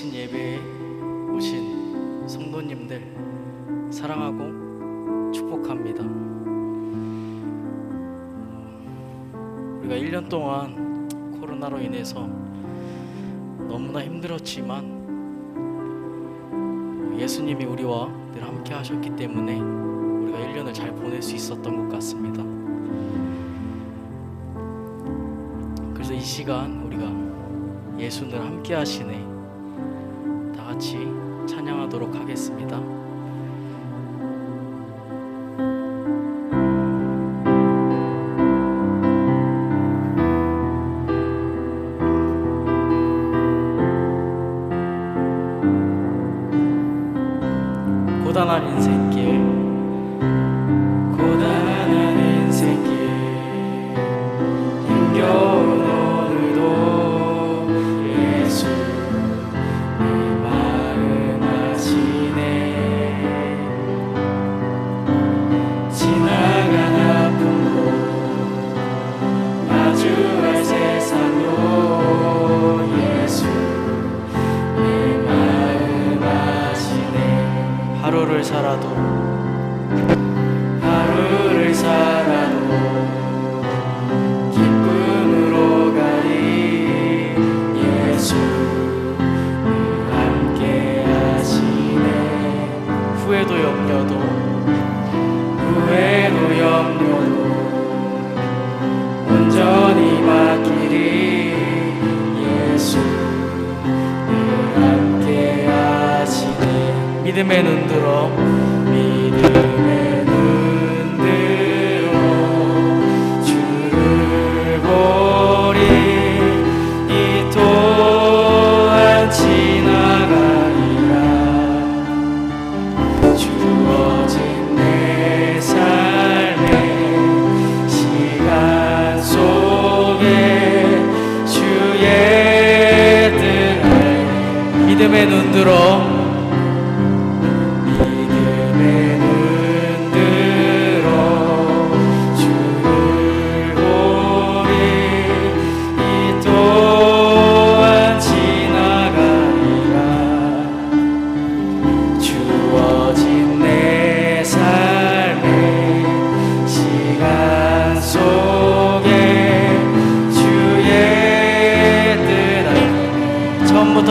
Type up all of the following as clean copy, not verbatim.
아침 예배에 오신 성도님들 사랑하고 축복합니다. 우리가 1년 동안 코로나로 인해서 너무나 힘들었지만 예수님이 우리와 늘 함께 하셨기 때문에 우리가 1년을 잘 보낼 수 있었던 것 같습니다. 그래서 이 시간 우리가 예수 늘 함께 하시네 다 같이 찬양하도록 하겠습니다. 고단한 인생길, 고단한 인생길, 힘겨운 오늘도 예수 내 마음 아시네. 지나간 아픔도 마주할 세상도 예수 내 마음 아시네. 하루를 살아도 기쁨으로 가리 예수 늘 함께 하시네. 후회도 염려도 온전히 맡기리 예수 늘 함께 하시네. 믿음의 눈 들어 주를 보리. 이 또한 지나가리라. 주어진 내 삶의 시간 속에 주의 뜻 알게. 믿음의 눈 들어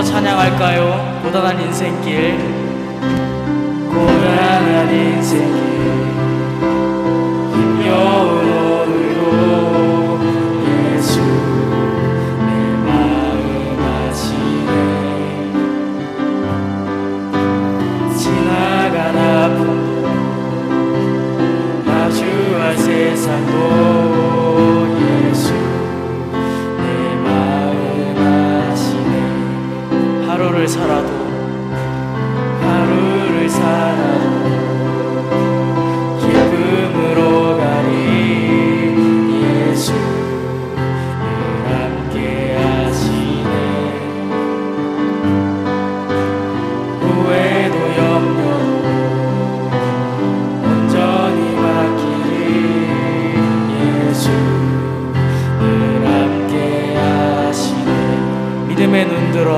찬양할까요? 고단한 인생길, 고단한 인생길, 힘겨운 오늘도 예수 내 마음 아시네. 지나간 아픔도 마주할 세상도 예수 내 마음 아시네. 하루를 살아도 기쁨으로 가리 예수 늘 함께 하시네. 후회도 염려도 온전히 맡기리 예수 늘 함께 하시네. 믿음의 눈 들어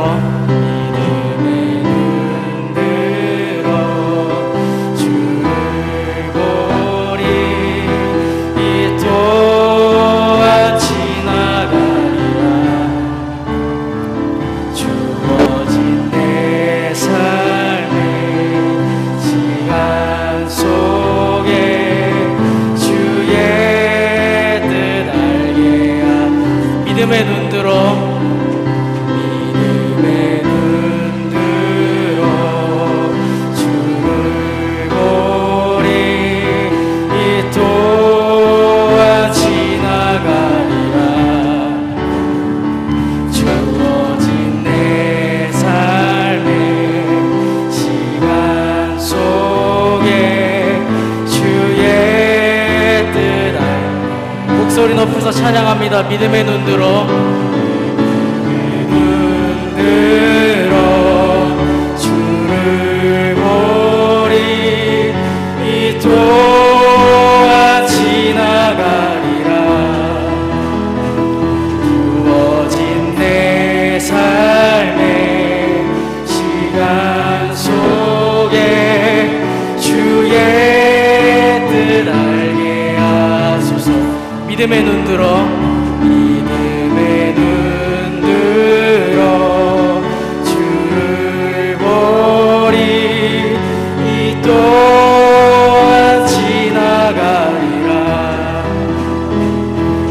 믿음의 눈 들어 주를 보리. 이 또한 지나가리라. 주어진 내 삶의 시간 속에 주의 뜻 알게. 목소리 높여서 찬양합니다. 믿음의 눈 들어 주를 보리. 이 또한 지나가리라. 주어진 내 삶의 믿음의 눈 들어, 믿음의 눈 들어 주를 보리. 이 또한 지나가리라.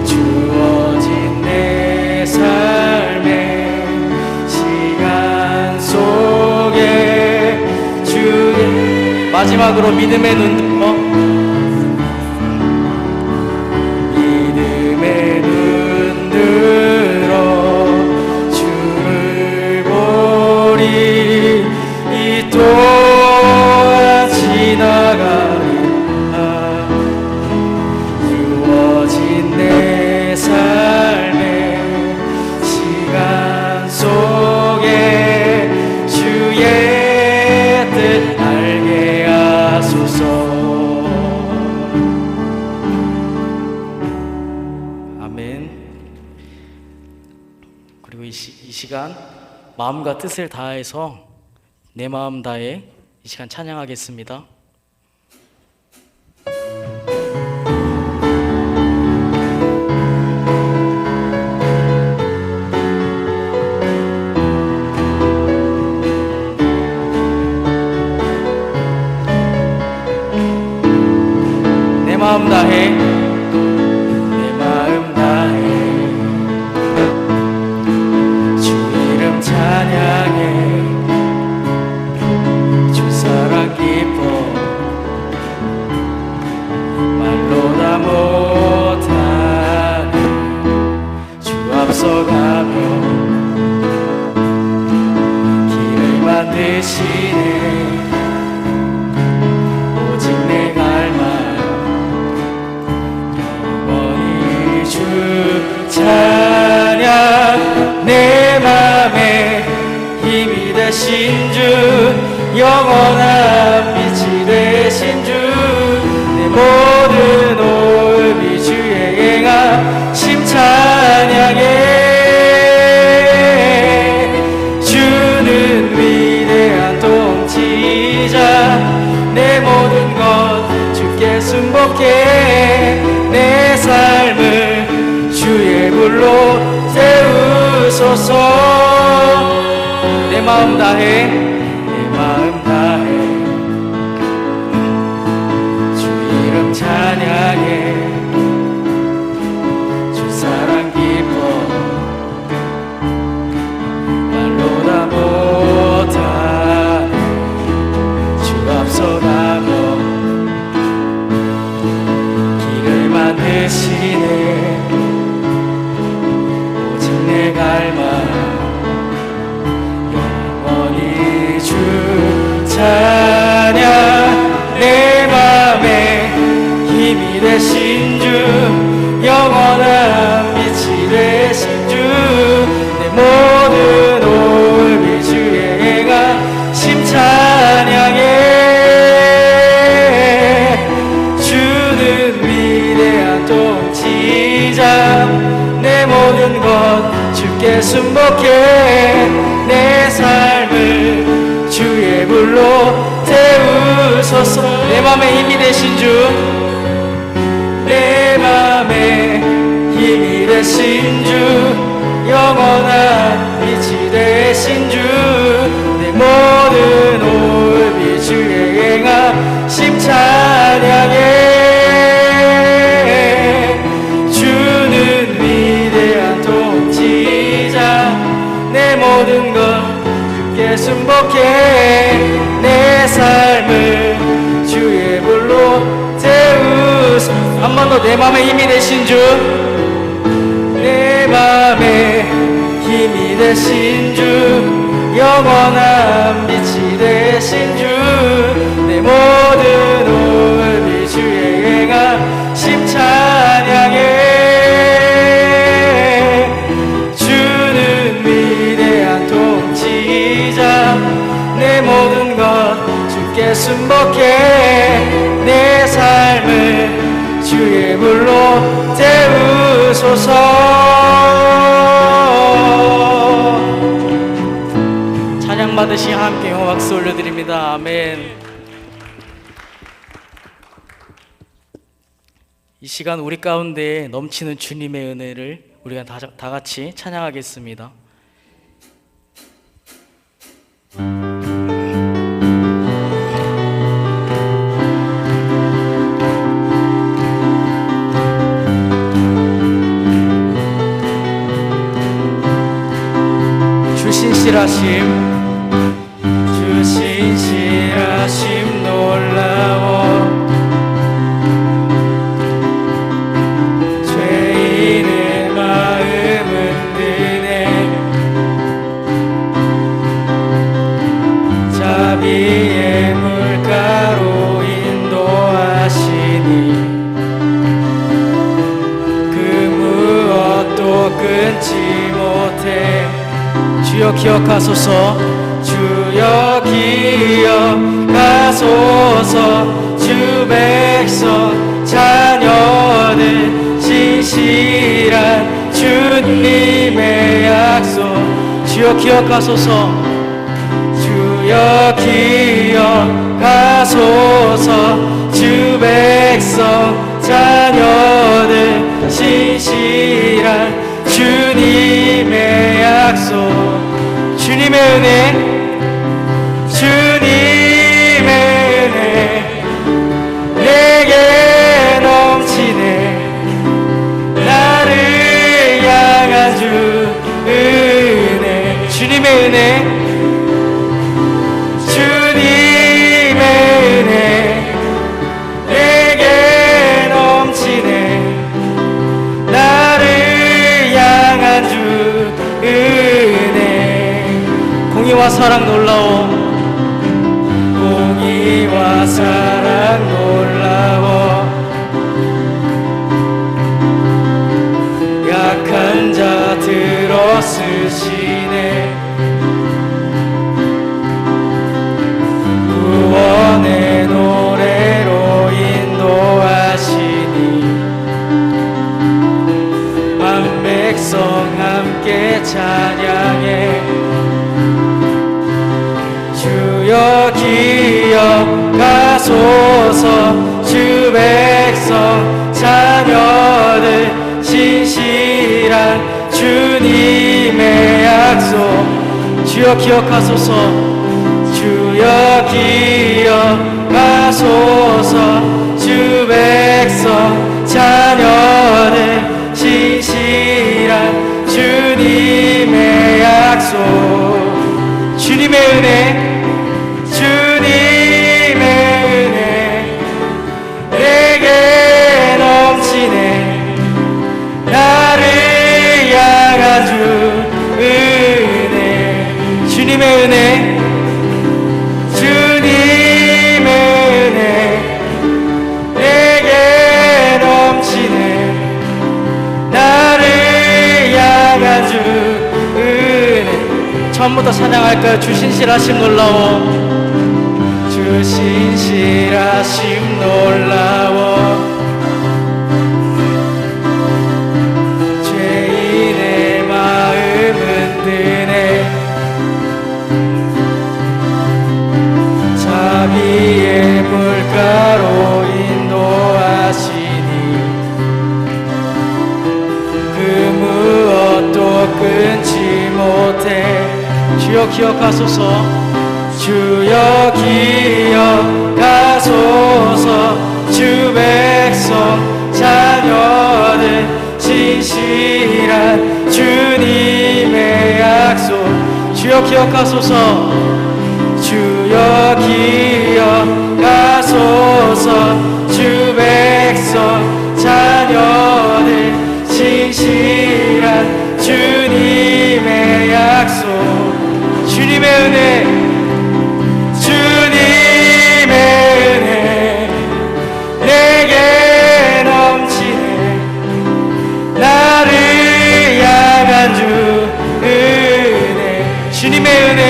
주어진 내 삶의 시간 속에 주의 마지막으로 믿음의 눈 들어, 믿음의 눈 들어 주를 보리. 이 또한 지나가리라. 주어진 내 삶의 시간 속에 주의 뜻 알게 하소서. 아멘. 그리고 이 시간 마음과 뜻을 다해서 내 마음 다해 이 시간 찬양하겠습니다. 내 마음 다해, 내 마음 다해 주 이름 찬양해. 주 사랑 기뻐 말로 다 못하네. 주 앞서가며 길을 만드시네. 오직 내 갈망 영원히 주 찬양. 내 맘에 힘이 되신 주, 영원한 빛이 되신 주, 내 모든 오음이 주의 행하심 찬양해. 주는 위대한 통치자, 내 모든 것 주께 순복해. 내 삶을 주의 불로 세우소서. 내 마음 다해, 내 마음 다해 주 이름 찬양해. 주 사랑 기뻐 말로 다 못하네. 주 앞서가며 길을 만드시네. 오직 내 갈망 주 찬양. 내 맘에 힘이 되신 주, 영원한 빛이 되신 주, 내 모든 오음이 주의 행하심 찬양해. 주는 위대한 통치자, 내 모든 것 주께 순복해. 내 삶을 주의 불로 태우소서. 내 맘에 힘이 되신 주, 내 맘에 힘이 되신 주, 영원한 빛이 되신 주, 내 모든 오음이 주의 행하심 찬양해. 주는 위대한 통치자, 내 모든 것 주께 순복해. 내 삶을 주의 불로 태우소. 한 번 더. 내 맘에 힘이 되신 주, 내 맘에 힘이 되신 주, 영원한 빛이 되신 주, 내 모든 오음이 주의 행하심 찬양해. 주는 위대한 통치자, 내 모든 것 주께 순복해. 내 삶을 주의 불로 태우소서. 찬양 받으시 함께 영화 박수 올려드립니다. 아멘. 이 시간 우리 가운데 넘치는 주님의 은혜를 우리가 다 같이 찬양하겠습니다. 주 신실하심 놀라워 죄인의 마음은 드네 자비의 물가로 인도하시니 그 무엇도 끊지 못해 주여 기억하소서 주여 기억하소서 주 백성 자녀들 신실한 주님의 약속 주여 기억하소서 주여 기억하소서 주 백성 자녀들 신실한 주님의 약속 주님의 은혜 내게 넘치네 나를 향한 주 은혜 주님의 은혜 내게 넘치네 나를 향한 주 은혜 공의와 사랑 놀라워 공의와 사랑 놀라워 약한 자 들어쓰시네 구원의 노래로 인도하시니 만 백성 함께 찬양해 주여 기억하소서 주 백성 자녀들 신실한 주님의 약속 주여 기억하소서 주여 기억하소서 주 백성 자녀들 신실한 주님의 약속 주님의 은혜 내게 넘치네 나를 향한 주 은혜 주님의 은혜 내게 넘치네 나를 향한 주 은혜 처음부터 찬양할까요? 주 신실하심 놀라워 주 신실하심 놀라워 죄인의 마음은 드네 자비의 물가로 인도하시니 그 무엇도 끊지 못해 주여 기억하소서 주여 기억하소서 주 백성 자녀들 신실한 주님의 약속 주여 기억하소서 주여 기억하소서 주 백성 자녀들 신실한 주님의 약속 주님의 은혜 내게 넘치네 나를 향한 주 은혜 주님의 은혜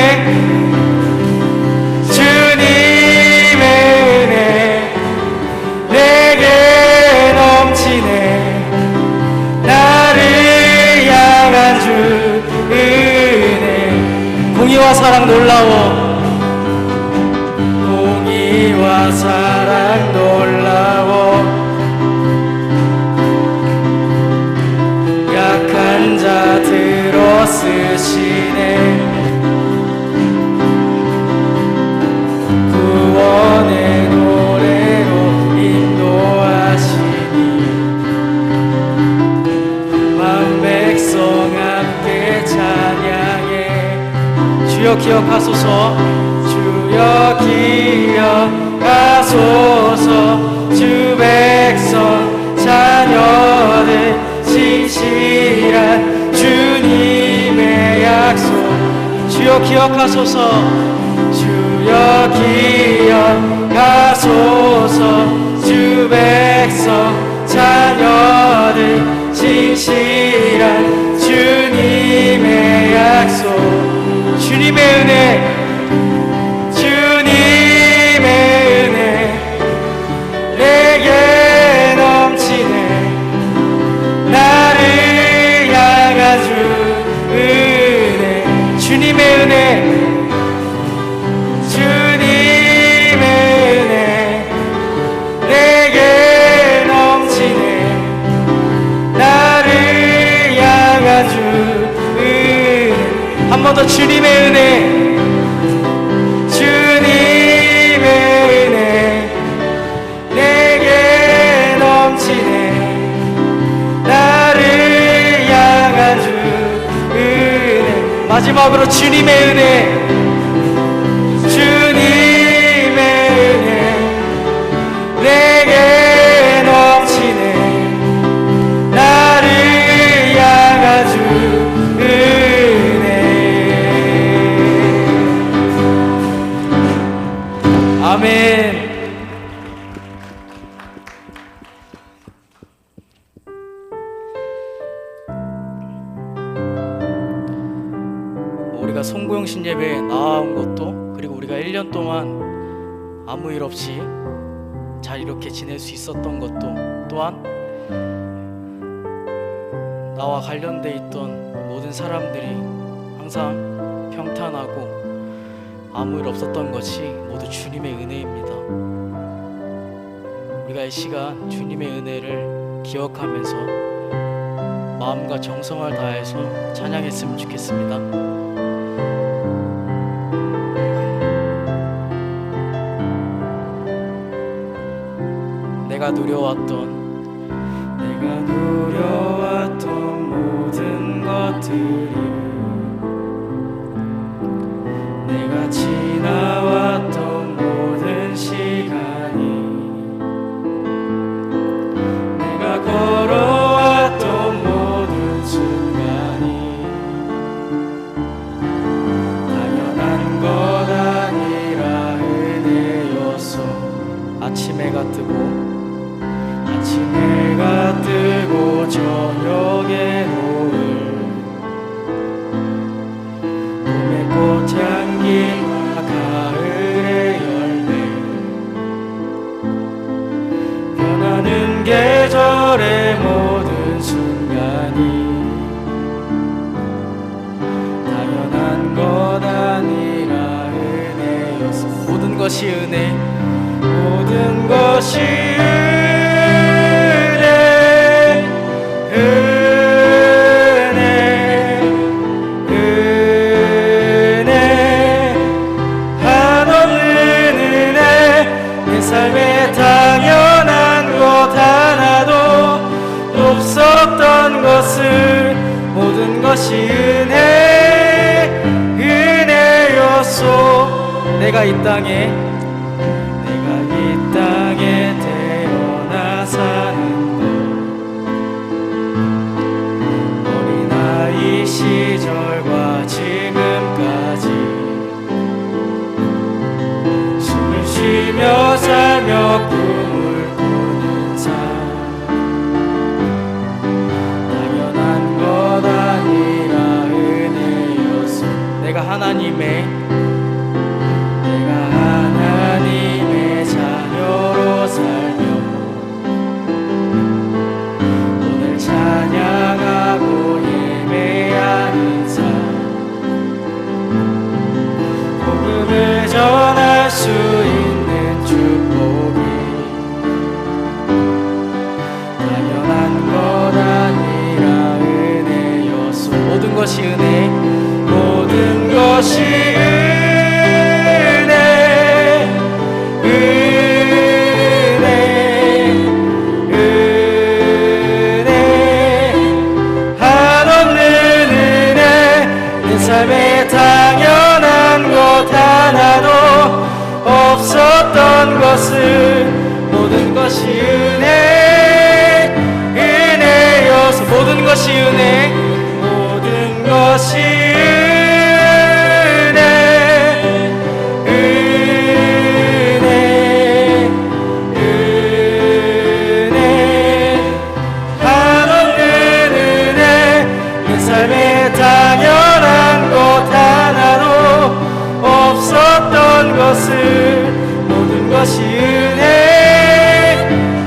내게 넘치네 나를 향한 주 은혜 공의와 사랑 놀라워 공의와 사랑 놀라워 이끄시네. 구원의 노래로 인도하시니 만 백성 함께 찬양해. 주여 기억하소서. 주여 기억하소서. 주 백성 자녀들 진실한 주님의 약속. 주여 기억하소서. 주여 기억하소서. 주 백성 자녀들 진실한 주님의 약속. 주님의 은혜, 주님의 은혜 내게 넘치네. 나를 향한 주 은혜, 주님의 은혜, 주님의 은혜 내게 넘치네. 나를 향한 주 은혜. 한 번 더 주님의 은혜, 주님의 은혜 내게 넘치네. 나를 향한 주 은혜. 마지막으로 주님의 은혜, 주님의 은혜 내게 넘치네. 나를 향한 주 은혜. 아멘. 우리가 송구영신 예배에 나온 것도, 그리고 우리가 1년 동안 아무 일 없이 잘 이렇게 지낼 수 있었던 것도, 또한 나와 관련돼 있던 모든 사람들이 항상 평탄하고 아무 일 없었던 것이 모두 주님의 은혜입니다. 우리가 이 시간 주님의 은혜를 기억하면서 마음과 정성을 다해서 찬양했으면 좋겠습니다. 내가 누려왔던 모든 것들이, 내가 지나왔던 모든 시간이, 내가 걸어왔던 모든 순간이 당연한 것 아니라 은혜였어. 아침 해가 뜨고 저녁에 노을, 봄의 꽃향기와 가을의 열매, 변하는 계절의 모든 순간이 당연한 것 아니라 은혜였어. 모든 것이 은혜, 모든 것이 삶에 당연한 것 하나도 없었던 것을, 모든 것이 은혜였소. 내가 이 땅에 태어나 사는 것, 어린아이 시절과 지금까지 숨을 쉬며 살며 꿈을 꾸는 삶, 당연한 것 아니라 은혜였어. 내가 하나님의 자녀로 살며 오늘 찬양하고 예배하는 삶, 복음을 전할 수 있는 축복이 당연한 것 아니라 은혜였소. 모든 것이 은혜, 것이 은혜 한없는 은혜 내 삶에 당연한 것 하나도 없었던 것을 모든 것이 은혜여서 모든 것이 모든 것이 한없는 은혜 내 삶에 당연한 것 하나도 없었던 것을 모든 것이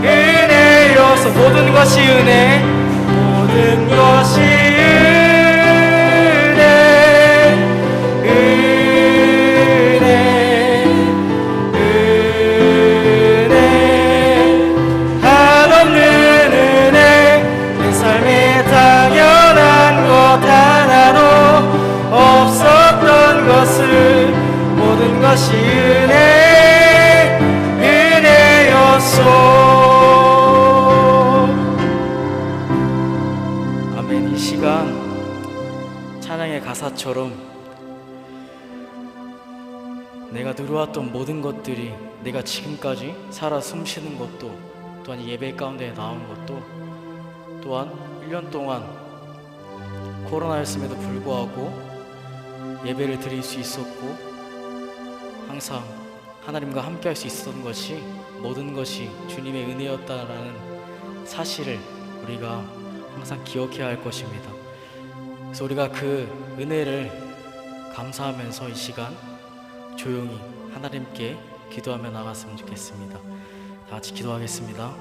은혜여서 모든 것이 모든 것이 한없는 은혜 내 삶에 당연한 것 하나도 없었던 것을 모든 것이 은혜였소. 아멘. 이 시간 찬양의 가사처럼 내가 누려왔던 모든 것들이 내가 지금까지 살아 숨쉬는 것도 또한 이 예배 가운데 나온 것도 또한 1년 동안 코로나였음에도 불구하고 예배를 드릴 수 있었고 항상 하나님과 함께 할 수 있었던 것이 모든 것이 주님의 은혜였다라는 사실을 우리가 항상 기억해야 할 것입니다. 그래서 우리가 그 은혜를 감사하면서 이 시간 조용히 하나님께 기도하며 나갔으면 좋겠습니다. 다 같이 기도하겠습니다.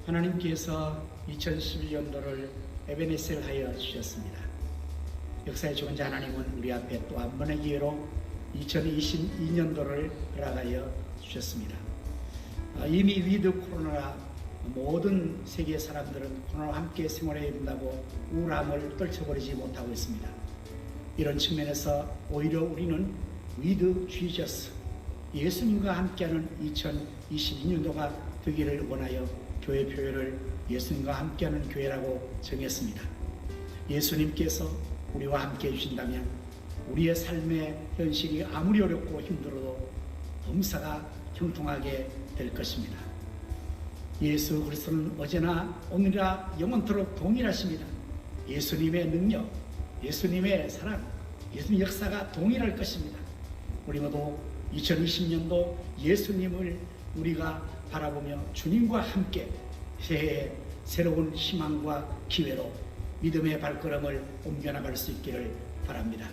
하나님께서 2011년도를 에베네셀 하여 주셨습니다. 역사의 주권자 하나님은 우리 앞에 또 한 번의 기회로 2022년도를 허락하여 주셨습니다. 이미 위드 코로나 모든 세계 사람들은 코로나와 함께 생활해야 된다고 우울함을 떨쳐버리지 못하고 있습니다. 이런 측면에서 오히려 우리는 위드 지저스, 예수님과 함께하는 2022년도가 되기를 원하여 교회 표현을 예수님과 함께하는 교회라고 정했습니다. 예수님께서 우리와 함께 해주신다면 우리의 삶의 현실이 아무리 어렵고 힘들어도 범사가 형통하게 될 것입니다. 예수 그리스도는 어제나 오늘이나 영원토록 동일하십니다. 예수님의 능력, 예수님의 사랑, 예수님 역사가 동일할 것입니다. 우리 모두 2020년도 예수님을 우리가 바라보며 주님과 함께 새해에 새로운 희망과 기회로 믿음의 발걸음을 옮겨나갈 수 있기를 바랍니다.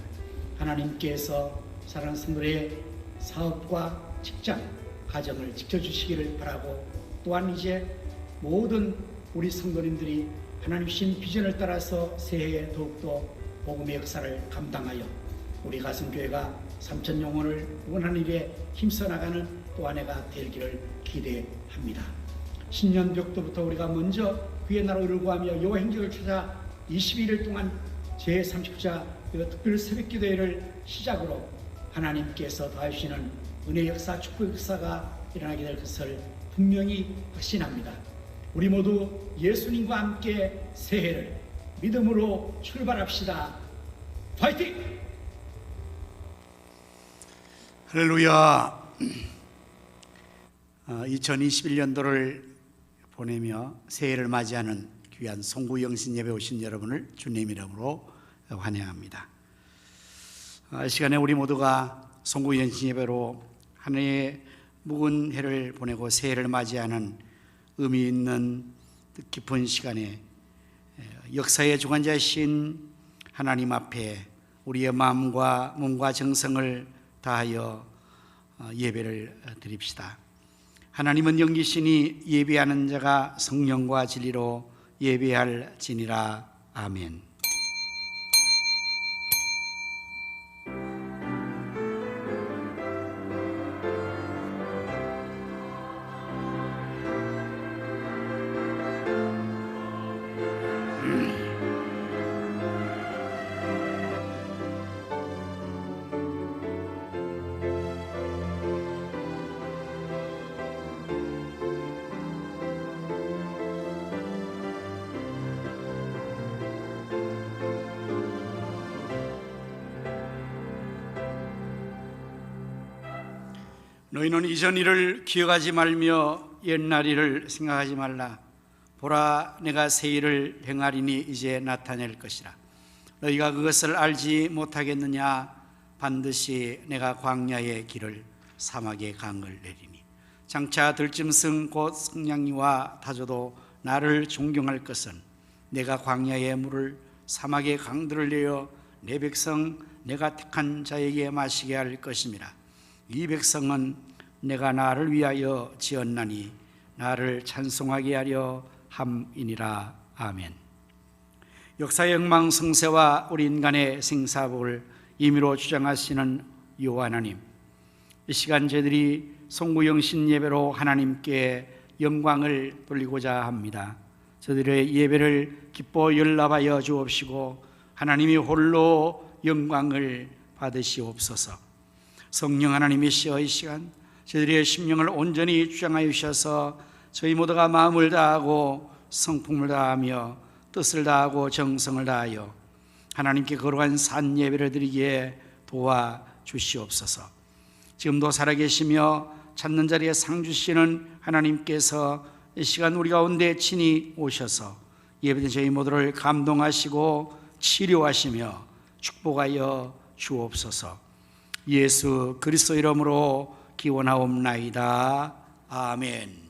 하나님께서 사랑하는 성도의 사업과 직장, 가정을 지켜주시기를 바라고, 또한 이제 모든 우리 성도님들이 하나님 주신 비전을 따라서 새해에 더욱더 복음의 역사를 감당하여 우리 가슴교회가 3천 영혼을 원하는 일에 힘써 나가는 또 한 해가 되기를 기대합니다. 신년벽도부터 우리가 먼저 그의 나라를 구하며 여호와 행적을 찾아 21일 동안 제39자 특별 새벽기도회를 시작으로 하나님께서 더하시는 은혜 역사, 축복 역사가 일어나게 될 것을 분명히 확신합니다. 우리 모두 예수님과 함께 새해를 믿음으로 출발합시다. 파이팅! 할렐루야. 2021년도를 보내며 새해를 맞이하는 귀한 송구영신 예배 오신 여러분을 주님 이름으로 환영합니다. 이 시간에 우리 모두가 송구영신 예배로 한 해의 묵은 해를 보내고 새해를 맞이하는 의미 있는 뜻깊은 시간에 역사의 주관자이신 하나님 앞에 우리의 마음과 몸과 정성을 다하여 예배를 드립시다. 하나님은 영기시니 예배하는 자가 성령과 진리로 예배할지니라. 아멘. 너희는 이전 일을 기억하지 말며 옛날 일을 생각하지 말라. 보라, 내가 새 일을 행하리니 이제 나타낼 것이라. 너희가 그것을 알지 못하겠느냐? 반드시 내가 광야의 길을 사막의 강을 내리니 장차 들짐승 곧 성냥이와 타조도 나를 존경할 것은 내가 광야의 물을 사막의 강들을 내어 내 백성 내가 택한 자에게 마시게 할 것임이라. 이 백성은 내가 나를 위하여 지었나니 나를 찬송하게 하려 함이니라. 아멘. 역사의 흥망성쇠와 우리 인간의 생사복을 임의로 주장하시는 여호와 하나님, 이 시간 저희들이 송구영신 예배로 하나님께 영광을 돌리고자 합니다. 저희들의 예배를 기뻐 연락하여 주옵시고 하나님이 홀로 영광을 받으시옵소서. 성령 하나님이시여, 이 시간 저희들의 심령을 온전히 주장하여 주셔서 저희 모두가 마음을 다하고 성품을 다하며 뜻을 다하고 정성을 다하여 하나님께 거룩한 산 예배를 드리기에 도와주시옵소서. 지금도 살아계시며 찾는 자리에 상 주시는 하나님께서 이 시간 우리 가운데 친히 오셔서 예배된 저희 모두를 감동하시고 치료하시며 축복하여 주옵소서. 예수 그리스도 이름으로 기원하옵나이다. 아멘.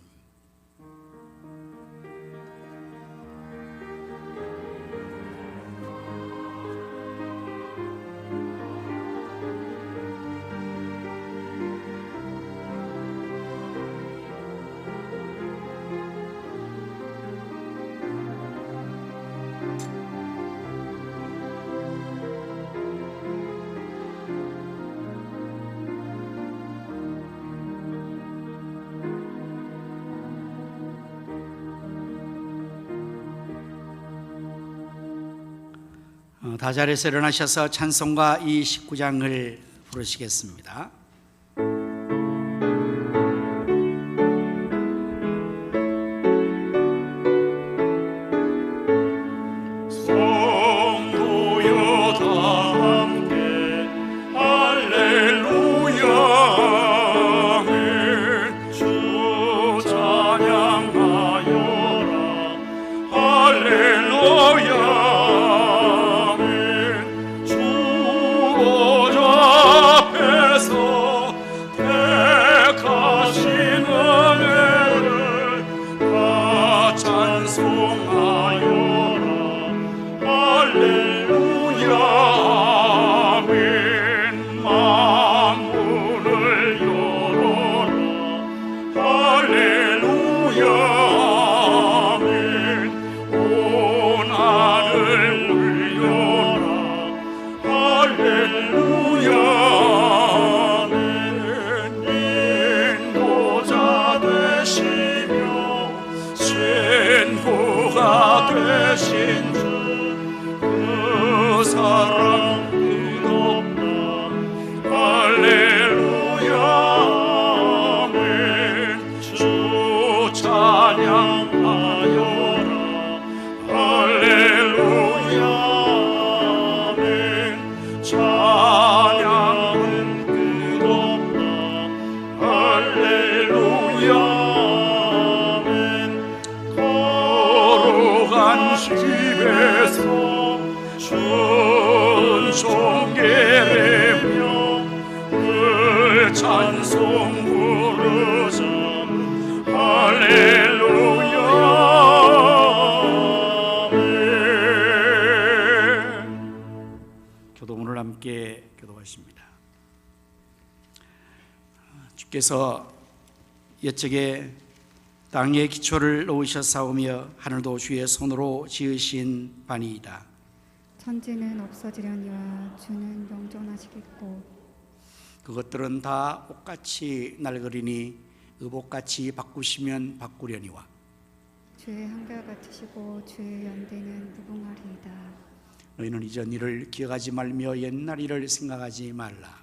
다 자리에서 일어나셔서 찬송가 29장을 부르시겠습니다. 성도여 다 함께 할렐루야 아멘. 주 찬양하여라 할렐루야 아멘. 주 보좌 앞에서 택하신 은혜를 다 찬송하여라 할렐루야 아멘. 만문을 열어라 할렐루야 아멘. 온 하늘 울려라 할렐루야 아멘. 인도자 되시며 신부가 되신 주 그 사랑 끝없다 할렐루야 아멘. 주 찬양하여라 할렐루야 아멘. 찬양은 끝없다 할렐루야 아멘. 거룩한 집에서 순종 예배며 늘 찬송 부르자 할렐루야 아멘. 교도문을 함께 교도하십니다. 주께서 옛적에 땅에 기초를 놓으셨사오며 하늘도 주의 손으로 지으신 바니이다. 천지는 없어지려니와 주는 영존하시겠고 그것들은 다 옷같이 낡으리니 의복같이 바꾸시면 바꾸려니와 주의 한결같으시고 주의 연대는 무궁하리이다. 너희는 이전 일을 기억하지 말며 옛날 일을 생각하지 말라.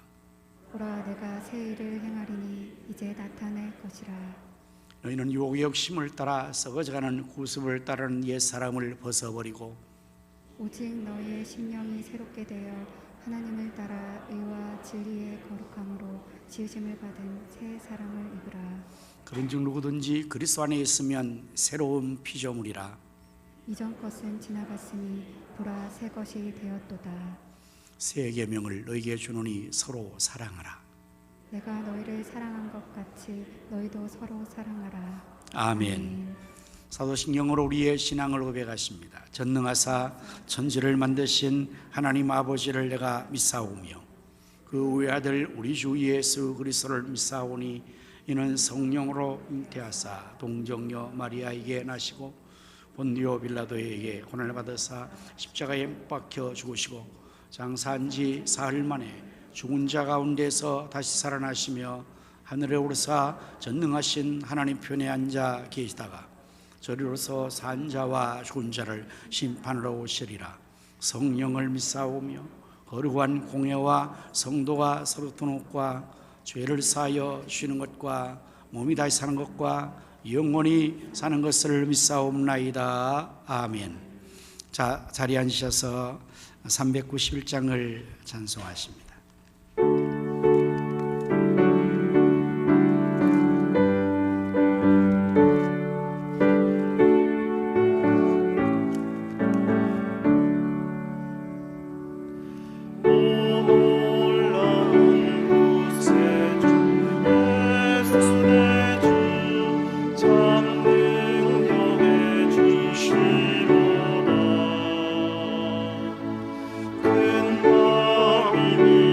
보라 내가 새 일을 행하리니 이제 나타낼 것이라. 너희는 유혹의 욕심을 따라 썩어져가는 구습을 따르는 옛사람을 벗어버리고 오직 너희의 심령이 새롭게 되어 하나님을 따라 의와 진리의 거룩함으로 지으심을 받은 새 사람을 입으라. 그런즉 누구든지 그리스도 안에 있으면 새로운 피조물이라. 이전 것은 지나갔으니 보라 새 것이 되었도다. 새 계명을 너희에게 주노니 서로 사랑하라. 내가 너희를 사랑한 것 같이 너희도 서로 사랑하라. 아멘. 사도신경으로 우리의 신앙을 고백하십니다. 전능하사 천지를 만드신 하나님 아버지를 내가 믿사오며 그 외아들 우리 주 예수 그리스도를 믿사오니 이는 성령으로 잉태하사 동정녀 마리아에게 나시고 본디오 빌라도에게 고난을 받으사 십자가에 못 박혀 죽으시고 장사한 지 사흘 만에 죽은 자 가운데서 다시 살아나시며 하늘에 오르사 전능하신 하나님 편에 앉아 계시다가 저리로서 산 자와 죽은 자를 심판하러 오시리라. 성령을 믿사오며 거룩한 공예와 성도가 서로 도놓과 죄를 사하여 쉬는 것과 몸이 다시 사는 것과 영원히 사는 것을 믿사옵나이다. 아멘. 자, 자리에 앉으셔서 391장을 찬송하십니다. 큰 마음이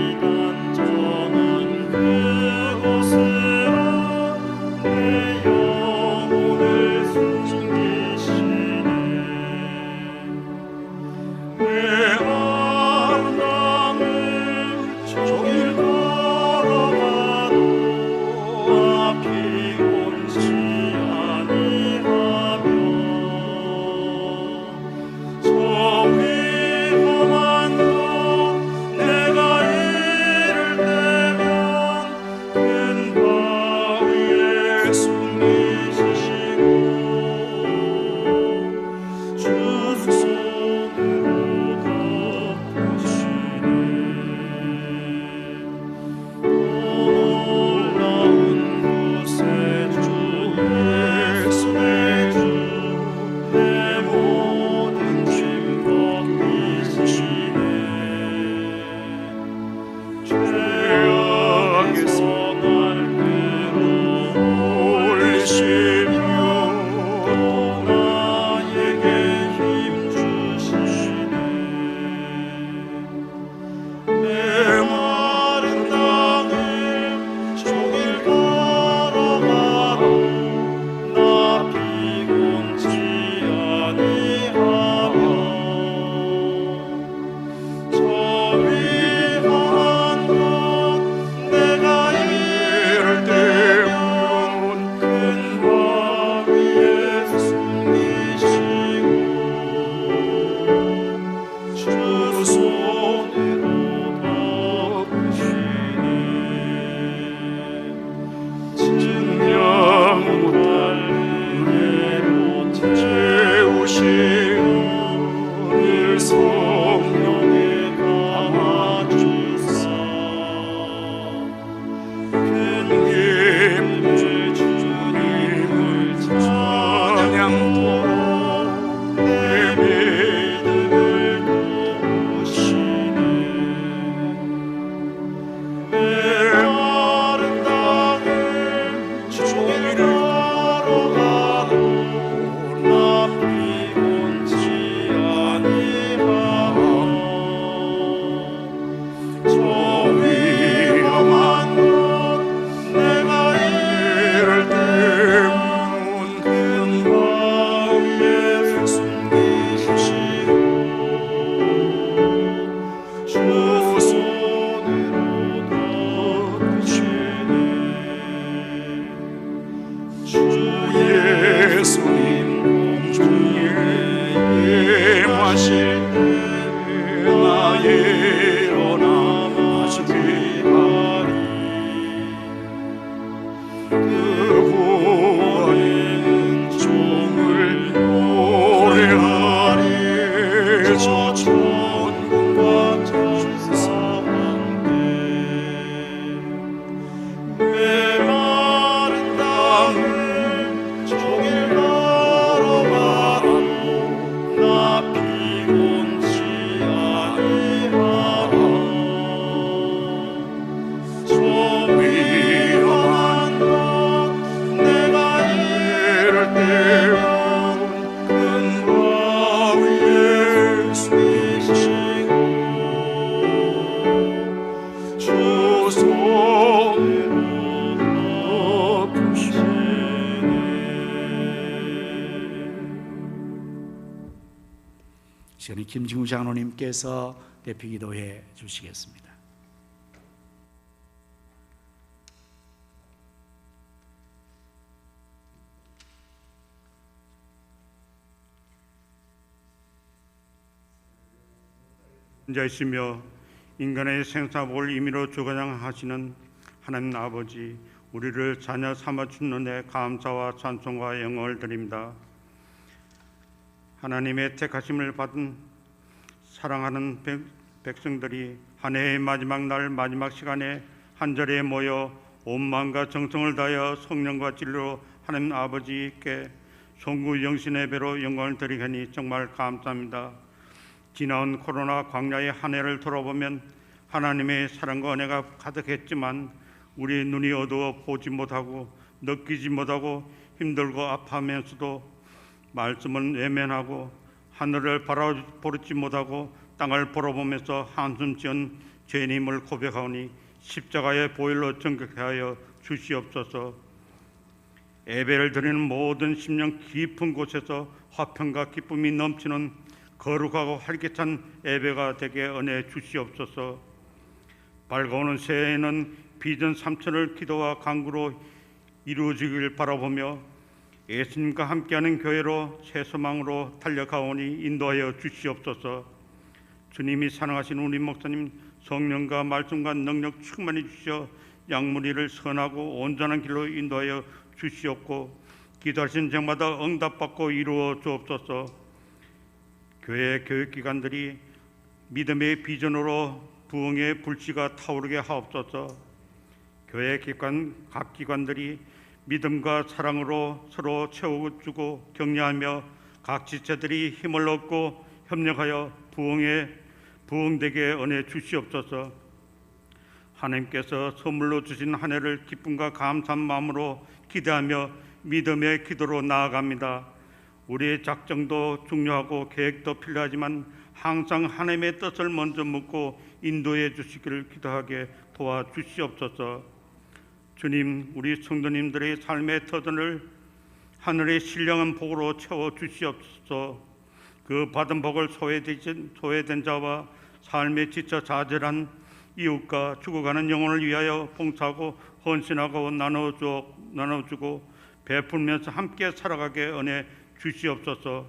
부르실 때 나의 일어나 준비하리. 그 구원인 종을 노래하리. 저 천군과 천사 함께 메마른 땅을 종일 걸어가고 나 피곤치 아니하라. 저 위험한 곳 내가 이를 때운 큰 바위에 숨쉬고 주 손으로 덮으시네. 시간에 김진구 장로님께서 대표 기도해 주시겠습니다. 자이시며 인간의 생사복을 임의로 주관하시는 하나님 아버지, 우리를 자녀 삼아 주는 은혜 감사와 찬송과 영광을 드립니다. 하나님의 택하심을 받은 사랑하는 백성들이 한 해의 마지막 날 마지막 시간에 한 자리에 모여 온 마음과 정성을 다하여 성령과 진리로 하나님 아버지께 송구 영신 예배로 영광을 드리니 정말 감사합니다. 지나온 코로나 광야의 한 해를 돌아보면 하나님의 사랑과 은혜가 가득했지만 우리 눈이 어두워 보지 못하고 느끼지 못하고 힘들고 아파하면서도 말씀은 외면하고 하늘을 바라보지 못하고 땅을 바라보면서 한숨 지은 죄인임을 고백하오니 십자가의 보혈로 정결케 하여 주시옵소서. 예배를 드리는 모든 심령 깊은 곳에서 화평과 기쁨이 넘치는 거룩하고 활기찬 예배가 되게 은혜 주시옵소서. 밝아오는 새해에는 비전 3천을 기도와 간구로 이루어지길 바라보며 예수님과 함께하는 교회로 새 소망으로 달려가오니 인도하여 주시옵소서. 주님이 사랑하신 우리 목사님 성령과 말씀과 능력 충만히 주시어 양무리를 선하고 온전한 길로 인도하여 주시옵고 기도하신 적마다 응답받고 이루어 주옵소서. 교회 교육기관들이 믿음의 비전으로 부흥의 불씨가 타오르게 하옵소서. 교회 기관 각 기관들이 믿음과 사랑으로 서로 채워주고 격려하며 각 지체들이 힘을 얻고 협력하여 부흥되게 은혜 주시옵소서. 하나님께서 선물로 주신 한 해를 기쁨과 감사한 마음으로 기대하며 믿음의 기도로 나아갑니다. 우리의 작정도 중요하고 계획도 필요하지만 항상 하나님의 뜻을 먼저 묻고 인도해 주시기를 기도하게 도와주시옵소서. 주님, 우리 성도님들의 삶의 터전을 하늘의 신령한 복으로 채워 주시옵소서. 그 받은 복을 소외된 자와 삶에 지쳐 좌절한 이웃과 죽어가는 영혼을 위하여 봉사하고 헌신하고 나눠주고 베풀면서 함께 살아가게 은혜 주시옵소서.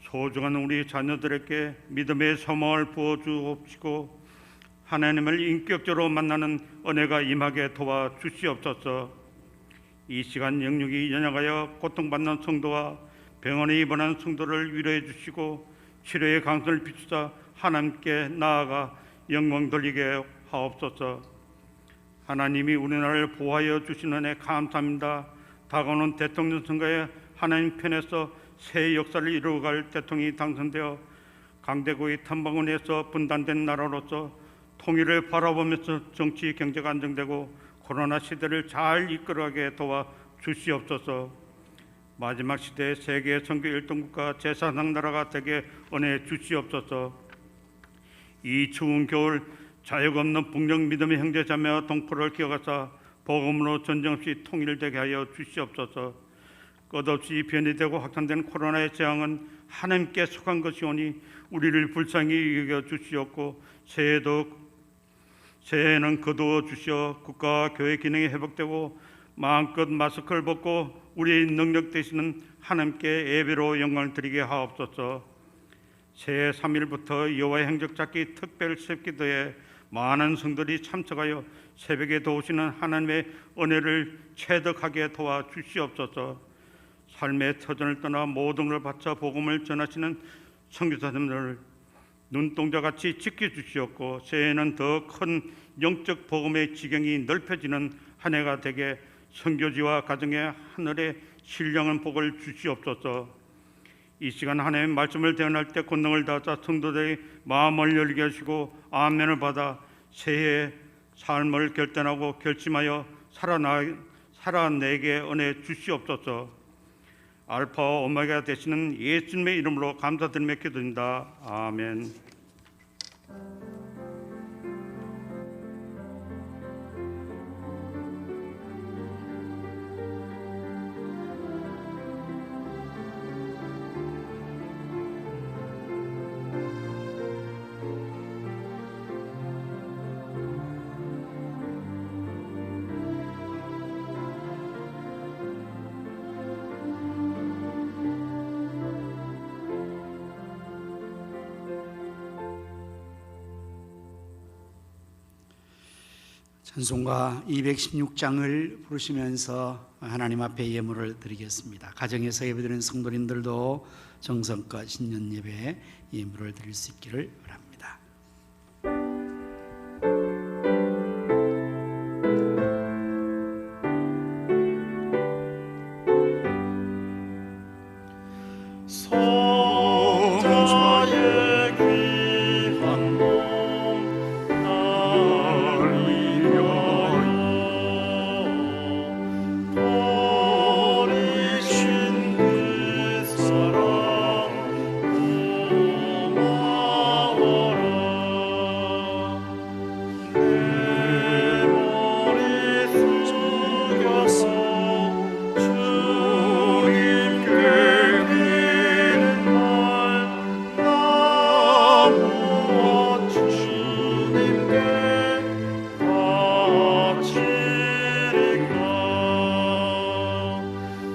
소중한 우리 자녀들에게 믿음의 소망을 부어주옵시고 하나님을 인격적으로 만나는 은혜가 임하게 도와주시옵소서. 이 시간 영육이 연약하여 고통받는 성도와 병원에 입원한 성도를 위로해 주시고 치료의 강선을 비추사 하나님께 나아가 영광 돌리게 하옵소서. 하나님이 우리나라를 보호하여 주시는 은혜 감사합니다. 다가오는 대통령 선거에 하나님 편에서 새 역사를 이루어갈 대통령이 당선되어 강대국의 탐방원에서 분단된 나라로서 통일을 바라보면서 정치 경제가 안정되고 코로나 시대를 잘 이끌어가게 도와 주시옵소서. 마지막 시대에 세계 선교 1등국가 제4당 나라가 되게 은혜 주시옵소서. 이 추운 겨울 자유가 없는 북녘 믿음의 형제자매와 동포를 기억하사 복음으로 전쟁 없이 통일되게 하여 주시옵소서. 끝없이 변이되고 확산된 코로나의 재앙은 하나님께 속한 것이오니 우리를 불쌍히 여겨 주시옵고 새해에는 거두어 주시어 국가와 교회 기능이 회복되고 마음껏 마스크를 벗고 우리의 능력 되시는 하나님께 예배로 영광을 드리게 하옵소서. 새해 3일부터 여호와의 행적잡기 특별 새기도에 많은 성도들이 참석하여 새벽에 도우시는 하나님의 은혜를 체득하게 도와주시옵소서. 삶의 터전을 떠나 모든 걸 바쳐 복음을 전하시는 선교사님들을 눈동자같이 지켜주시옵고 새해에는 더 큰 영적 복음의 지경이 넓혀지는 한 해가 되게 선교지와 가정의 하늘의 신령한 복을 주시옵소서. 이 시간 하나님의 말씀을 대언할 때 권능을 다하사 성도들의 마음을 열게 하시고 아멘을 받아 새해의 삶을 결단하고 결심하여 살아내게 은혜 주시옵소서. 알파와 오메가 되시는 예수님의 이름으로 감사드리며 기도드립니다. 아멘. 찬송가 216장을 부르시면서 하나님 앞에 예물을 드리겠습니다. 가정에서 예배드리는 성도님들도 정성껏 신년 예배에 예물을 드릴 수 있기를 바랍니다. 성자의 귀한 몸 나를 위하여 버리신 그 사랑 고마워라. 내 머리 숙여서 주님께 드리는 말 나 무엇 주님께 바치리까.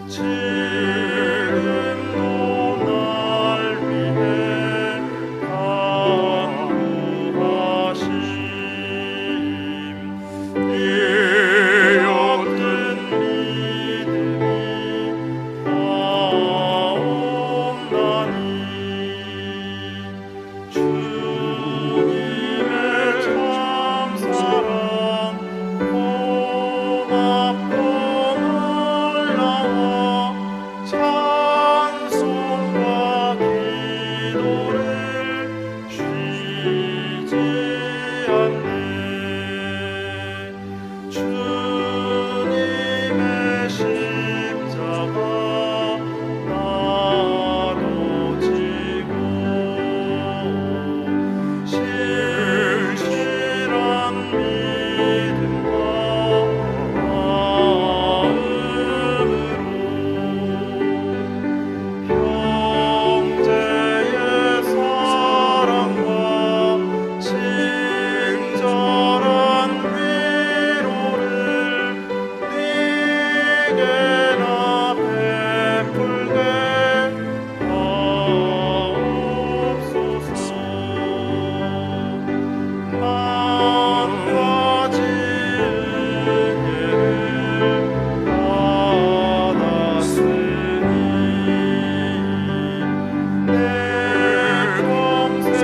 지금도 날 위해 간구하심 되었든 믿음이 나온다니. 주님의 참사랑 고맙고 놀라워 찬송과 기도를 쉬지 않네. 주님의 십자가 나도 지고 실실한 믿음과 마음으로 형제의 사랑과 친절한 위로를 네게나 베풀게 하옵소서. 만 가지 은혜를 받았으니 내 평생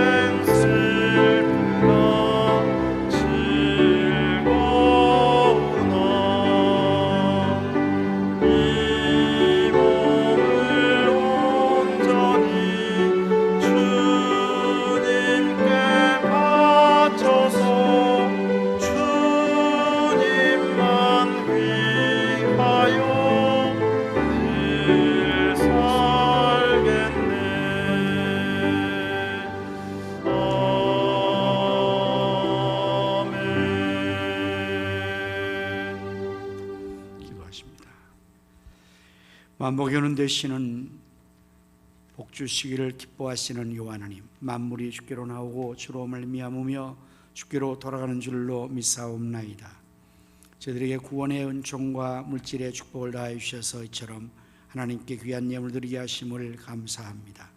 슬프나 즐거우나 이 몸을 온전히 주님께 바쳐서 주님만 위하여 늘 살겠네. 아멘. 기도하십니다. 만복의 는 되시는 복 주시기를 기뻐하시는 요 하나님, 만물이 주께로 나오고 주로 말미암으며 주께로 돌아가는 줄로 믿사옵나이다. 저희들에게 구원의 은총과 물질의 축복을 다해 주셔서 이처럼 하나님께 귀한 예물 드리게 하심을 감사합니다.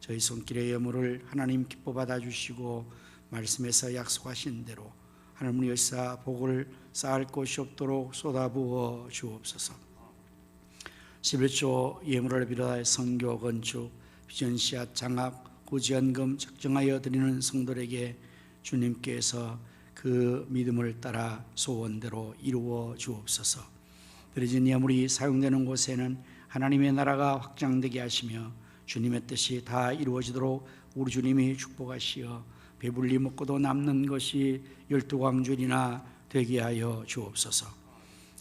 저희 손길의 예물을 하나님 기뻐 받아주시고 말씀에서 약속하신 대로 하나님 여사 복을 쌓을 곳이 없도록 쏟아부어 주옵소서. 11조 예물을 비롯하여 선교, 건축, 비전 씨앗, 장학, 고지연금 작정하여 드리는 성도에게 주님께서 그 믿음을 따라 소원대로 이루어 주옵소서. 드려진 예물이 사용되는 곳에는 하나님의 나라가 확장되게 하시며 주님의 뜻이 다 이루어지도록 우리 주님이 축복하시어 배불리 먹고도 남는 것이 12광줄이나 되게 하여 주옵소서.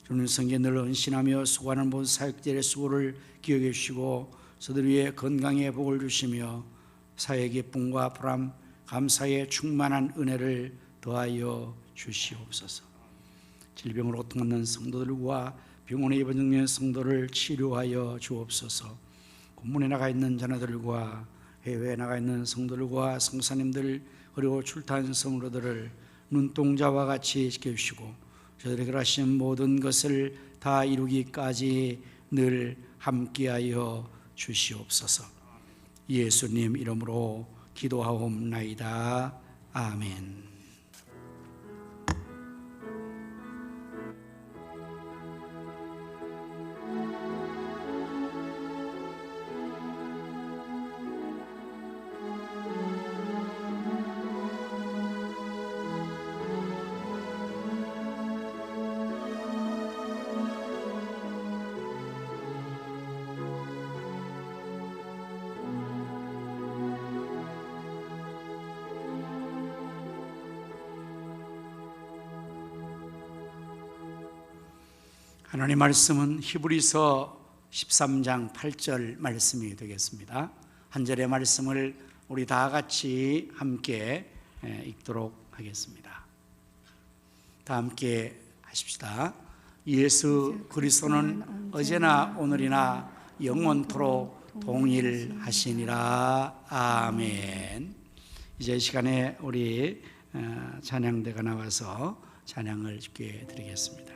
주님 성에 늘 헌신하며 수고하는 모든 사역자의 수고를 기억해 주시고 저들 위해 건강의 복을 주시며 사회 기쁨과 보람, 감사의 충만한 은혜를 더하여 주시옵소서. 질병으로 고통받는 성도들과 병원에 입원 중인 성도를 치료하여 주옵소서. 군문에 나가 있는 자녀들과 해외에 나가 있는 성도들과 성사님들 그리고 출타한 성도들을 눈동자와 같이 지켜주시고 저들에게 하신 모든 것을 다 이루기까지 늘 함께하여 주시옵소서. 예수님 이름으로 기도하옵나이다. 아멘. 하나님의 말씀은 히브리서 13장 8절 말씀이 되겠습니다. 한 절의 말씀을 우리 다 같이 함께 읽도록 하겠습니다. 다 함께 하십시다. 예수 그리스도는 어제나 오늘이나 영원토록 동일하시니라. 아멘. 이제 이 시간에 우리 찬양대가 나와서 찬양을 주께 드리겠습니다.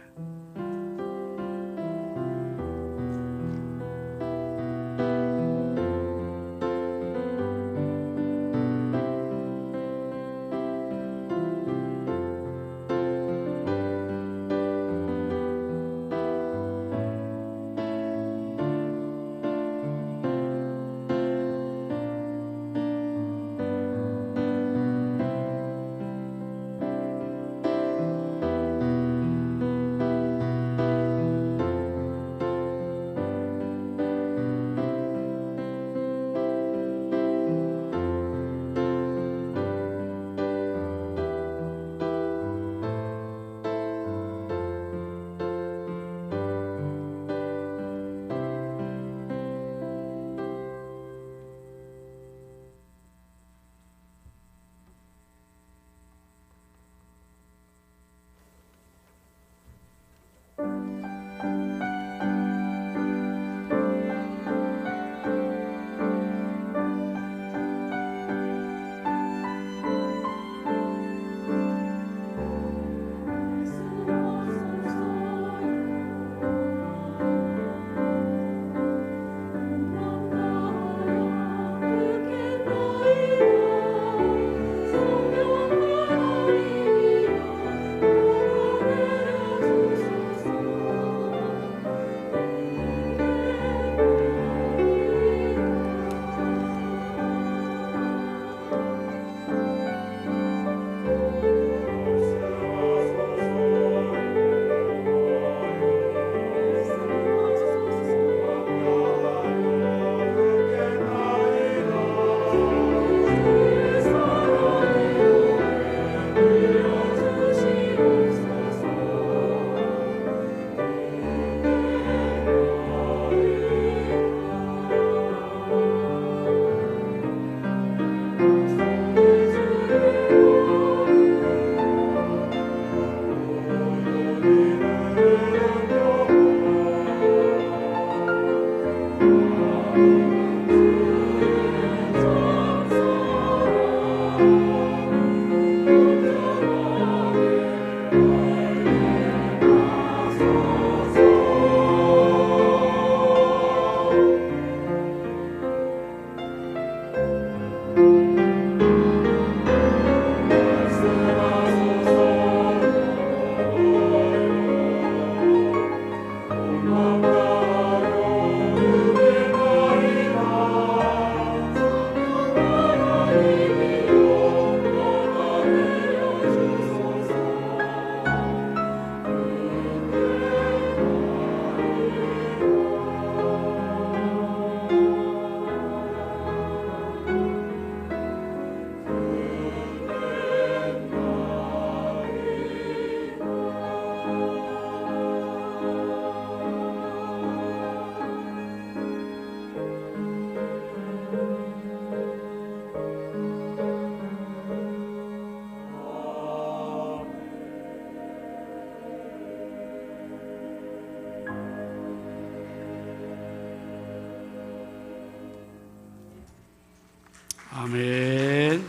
아멘.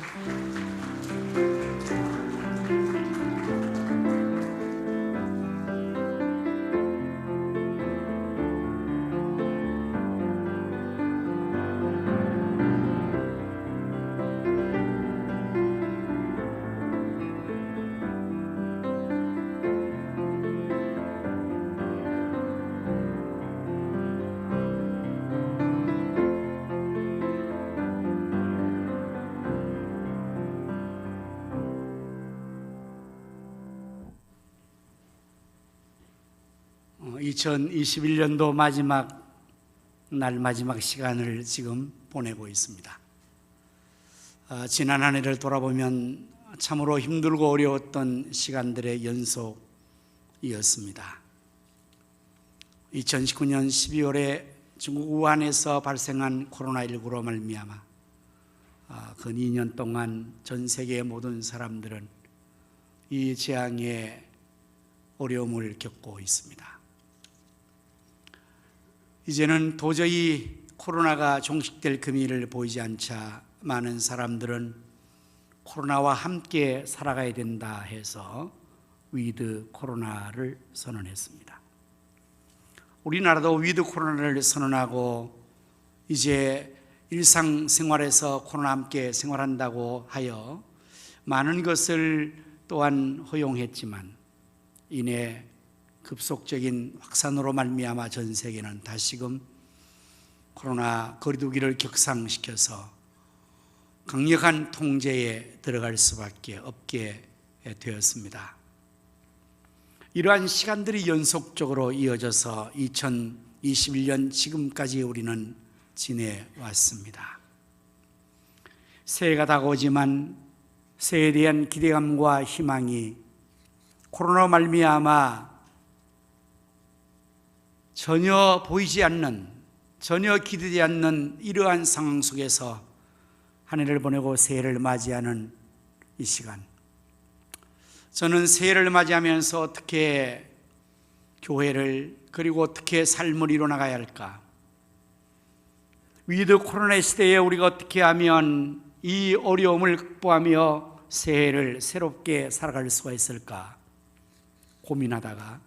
어, 2021년도 마지막 시간을 지금 보내고 있습니다. 지난 한 해를 돌아보면 참으로 힘들고 어려웠던 시간들의 연속이었습니다. 2019년 12월에 중국 우한에서 발생한 코로나19로 말미암아 근 2년 동안 전 세계의 모든 사람들은 이 재앙의 어려움을 겪고 있습니다. 이제는 도저히 코로나가 종식될 기미를 보이지 않자 많은 사람들은 코로나와 함께 살아가야 된다 해서 위드 코로나를 선언했습니다. 우리나라도 위드 코로나를 선언하고 이제 일상생활에서 코로나와 함께 생활한다고 하여 많은 것을 또한 허용했지만 이내 급속적인 확산으로 말미암아 전 세계는 다시금 코로나 거리두기를 격상시켜서 강력한 통제에 들어갈 수밖에 없게 되었습니다. 이러한 시간들이 연속적으로 이어져서 2021년 지금까지 우리는 지내왔습니다. 새해가 다가오지만 새해에 대한 기대감과 희망이 코로나 말미암아 전혀 보이지 않는, 전혀 기대되지 않는 이러한 상황 속에서 한 해를 보내고 새해를 맞이하는 이 시간, 저는 새해를 맞이하면서 어떻게 교회를 그리고 어떻게 삶을 이뤄나가야 할까, 위드 코로나 시대에 우리가 어떻게 하면 이 어려움을 극복하며 새해를 새롭게 살아갈 수가 있을까 고민하다가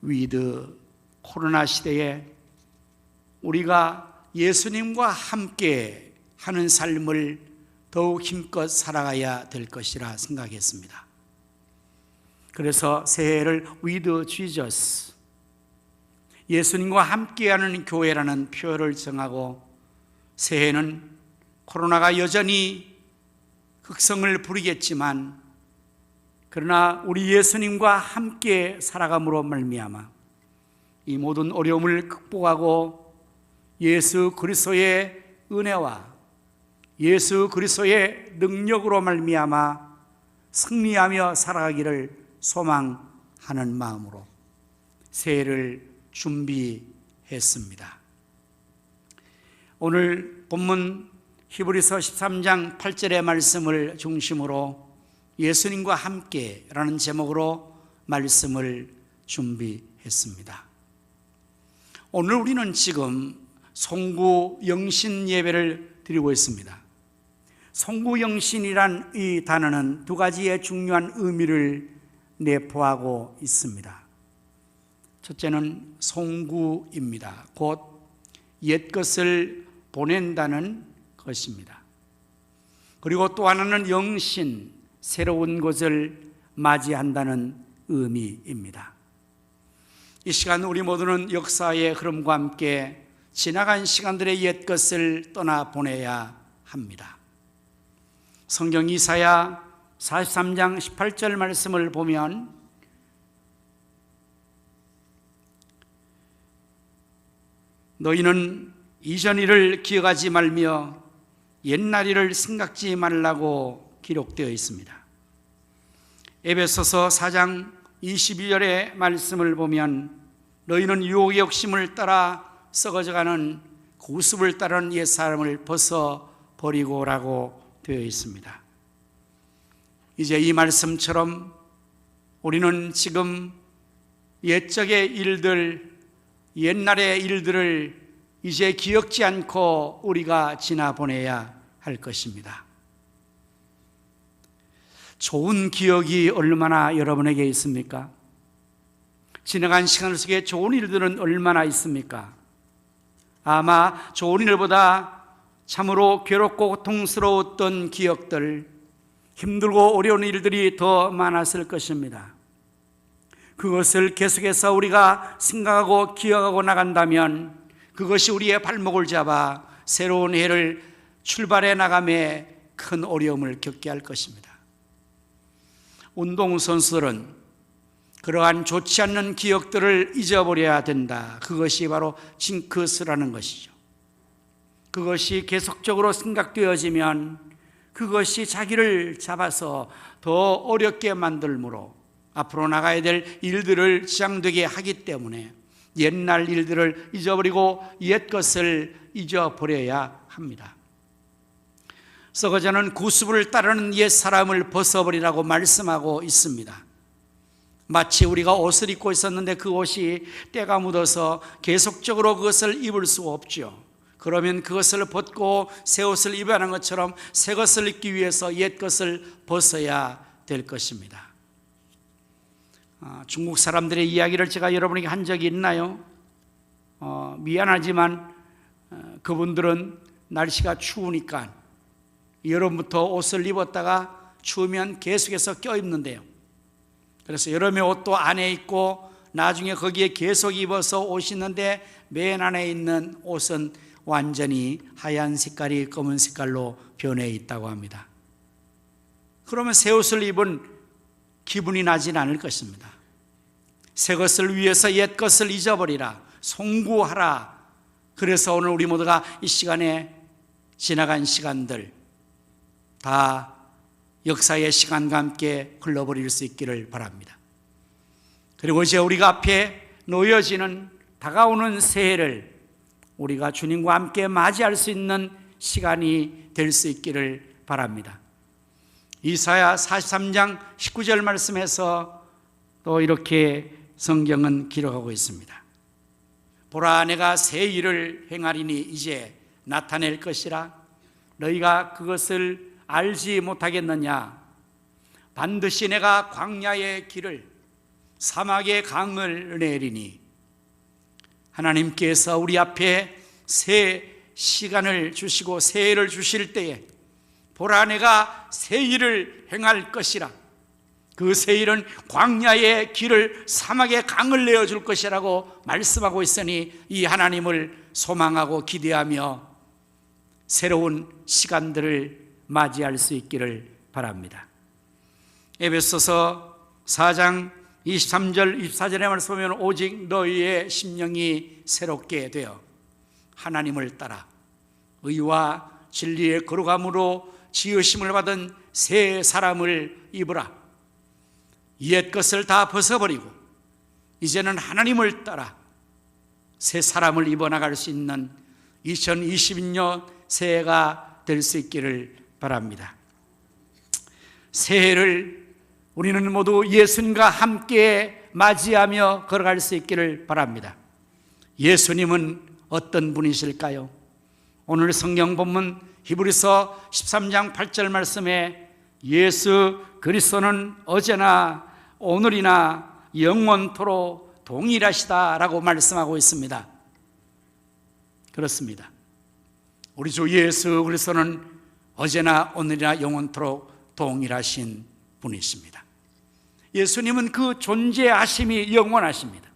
위드 코로나 시대에 우리가 예수님과 함께 하는 삶을 더욱 힘껏 살아가야 될 것이라 생각했습니다. 그래서 새해를 with Jesus, 예수님과 함께하는 교회라는 표어를 정하고 새해는 코로나가 여전히 극성을 부리겠지만 그러나 우리 예수님과 함께 살아감으로 말미암아 이 모든 어려움을 극복하고 예수 그리스도의 은혜와 예수 그리스도의 능력으로 말미암아 승리하며 살아가기를 소망하는 마음으로 새해를 준비했습니다. 오늘 본문 히브리서 13장 8절의 말씀을 중심으로 예수님과 함께라는 제목으로 말씀을 준비했습니다. 오늘 우리는 지금 송구영신 예배를 드리고 있습니다. 송구영신이란 이 단어는 두 가지의 중요한 의미를 내포하고 있습니다. 첫째는 송구입니다. 곧 옛것을 보낸다는 것입니다. 그리고 또 하나는 영신, 새로운 것을 맞이한다는 의미입니다. 이 시간 우리 모두는 역사의 흐름과 함께 지나간 시간들의 옛것을 떠나보내야 합니다. 성경 이사야 43장 18절 말씀을 보면 너희는 이전 일을 기억하지 말며 옛날 일을 생각지 말라고 기록되어 있습니다. 에베소서 4장 22절의 말씀을 보면 너희는 유혹의 욕심을 따라 썩어져가는 구습을 따르는 옛사람을 벗어버리고라고 되어 있습니다. 이제 이 말씀처럼 우리는 지금 옛적의 일들, 옛날의 일들을 이제 기억지 않고 우리가 지나보내야 할 것입니다. 좋은 기억이 얼마나 여러분에게 있습니까? 지나간 시간 속에 좋은 일들은 얼마나 있습니까? 아마 좋은 일보다 참으로 괴롭고 고통스러웠던 기억들, 힘들고 어려운 일들이 더 많았을 것입니다. 그것을 계속해서 우리가 생각하고 기억하고 나간다면 그것이 우리의 발목을 잡아 새로운 해를 출발해 나감에 큰 어려움을 겪게 할 것입니다. 운동선수들은 그러한 좋지 않는 기억들을 잊어버려야 된다. 그것이 바로 징크스라는 것이죠. 그것이 계속적으로 생각되어지면 그것이 자기를 잡아서 더 어렵게 만들므로 앞으로 나가야 될 일들을 지장되게 하기 때문에 옛날 일들을 잊어버리고 옛 것을 잊어버려야 합니다. 서거자는 구습을 따르는 옛 사람을 벗어버리라고 말씀하고 있습니다. 마치 우리가 옷을 입고 있었는데 그 옷이 때가 묻어서 계속적으로 그것을 입을 수가 없죠. 그러면 그것을 벗고 새 옷을 입어야 하는 것처럼 새 것을 입기 위해서 옛 것을 벗어야 될 것입니다. 중국 사람들의 이야기를 제가 여러분에게 한 적이 있나요? 미안하지만 그분들은 날씨가 추우니까 여름부터 옷을 입었다가 추우면 계속해서 껴입는데요. 그래서 여름에 옷도 안에 입고 나중에 거기에 계속 입어서 옷이 있는데 맨 안에 있는 옷은 완전히 하얀 색깔이 검은 색깔로 변해 있다고 합니다. 그러면 새 옷을 입은 기분이 나진 않을 것입니다. 새 것을 위해서 옛 것을 잊어버리라, 송구하라. 그래서 오늘 우리 모두가 이 시간에 지나간 시간들 다 역사의 시간과 함께 흘러버릴 수 있기를 바랍니다. 그리고 이제 우리가 앞에 놓여지는 다가오는 새해를 우리가 주님과 함께 맞이할 수 있는 시간이 될 수 있기를 바랍니다. 이사야 43장 19절 말씀에서 또 이렇게 성경은 기록하고 있습니다. 보라, 내가 새 일을 행하리니 이제 나타낼 것이라. 너희가 그것을 알지 못하겠느냐? 반드시 내가 광야의 길을 사막의 강을 내리니. 하나님께서 우리 앞에 새 시간을 주시고 새 해를 주실 때에 보라, 내가 새 일을 행할 것이라. 그 새 일은 광야의 길을 사막의 강을 내어줄 것이라고 말씀하고 있으니 이 하나님을 소망하고 기대하며 새로운 시간들을 맞이할 수 있기를 바랍니다. 에베소서 4장 23절 24절의 말씀 보면 오직 너희의 심령이 새롭게 되어 하나님을 따라 의와 진리의 거룩함으로 지으심을 받은 새 사람을 입으라. 옛 것을 다 벗어버리고 이제는 하나님을 따라 새 사람을 입어나갈 수 있는 2022년 새해가 될 수 있기를 바랍니다. 새해를 우리는 모두 예수님과 함께 맞이하며 걸어갈 수 있기를 바랍니다. 예수님은 어떤 분이실까요? 오늘 성경 본문 히브리서 13장 8절 말씀에 예수 그리스도는 어제나 오늘이나 영원토록 동일하시다라고 말씀하고 있습니다. 그렇습니다. 우리 주 예수 그리스도는 어제나 오늘이나 영원토록 동일하신 분이십니다. 예수님은 그 존재하심이 영원하십니다.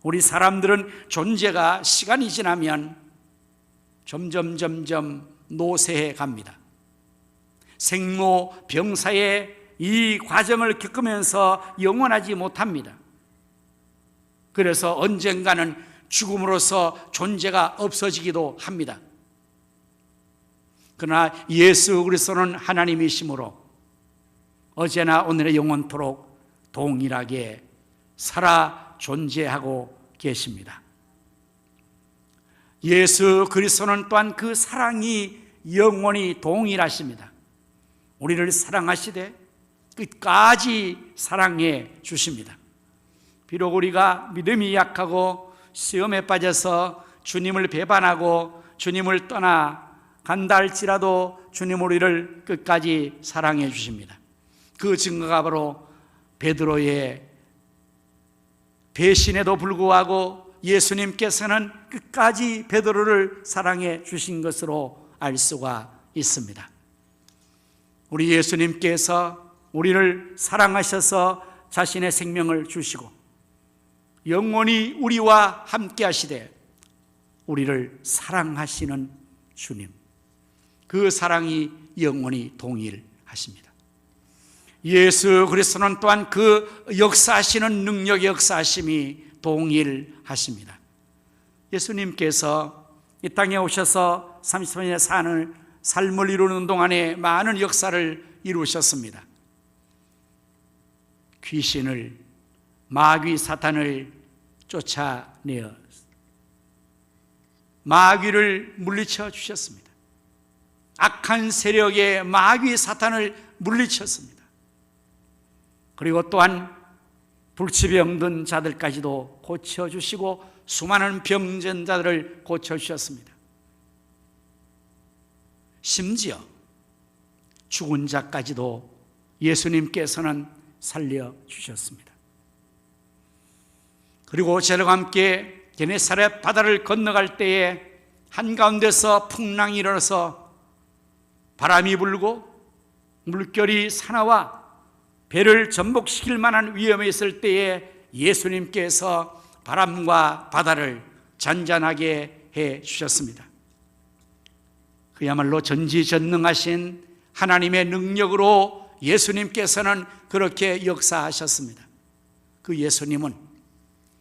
우리 사람들은 존재가 시간이 지나면 점점 노쇠해 갑니다. 생로병사의 이 과정을 겪으면서 영원하지 못합니다. 그래서 언젠가는 죽음으로써 존재가 없어지기도 합니다. 그러나 예수 그리스도는 하나님이시므로 어제나 오늘의 영원토록 동일하게 살아 존재하고 계십니다. 예수 그리스도는 또한 그 사랑이 영원히 동일하십니다. 우리를 사랑하시되 끝까지 사랑해 주십니다. 비록 우리가 믿음이 약하고 시험에 빠져서 주님을 배반하고 주님을 떠나 간다 할지라도 주님 우리를 끝까지 사랑해 주십니다. 그 증거가 바로 베드로의 배신에도 불구하고 예수님께서는 끝까지 베드로를 사랑해 주신 것으로 알 수가 있습니다. 우리 예수님께서 우리를 사랑하셔서 자신의 생명을 주시고 영원히 우리와 함께 하시되 우리를 사랑하시는 주님, 그 사랑이 영원히 동일하십니다. 예수 그리스도는 또한 그 역사하시는 능력의 역사하심이 동일하십니다. 예수님께서 이 땅에 오셔서 30년의 삶을 이루는 동안에 많은 역사를 이루셨습니다. 귀신을, 마귀 사탄을 쫓아내어 마귀를 물리쳐 주셨습니다. 악한 세력의 마귀 사탄을 물리쳤습니다. 그리고 또한 불치병든 자들까지도 고쳐주시고 수많은 병전자들을 고쳐주셨습니다. 심지어 죽은 자까지도 예수님께서는 살려주셨습니다. 그리고 저와 함께 게네사렛 바다를 건너갈 때에 한가운데서 풍랑이 일어나서 바람이 불고 물결이 사나와 배를 전복시킬 만한 위험에 있을 때에 예수님께서 바람과 바다를 잔잔하게 해 주셨습니다. 그야말로 전지전능하신 하나님의 능력으로 예수님께서는 그렇게 역사하셨습니다. 그 예수님은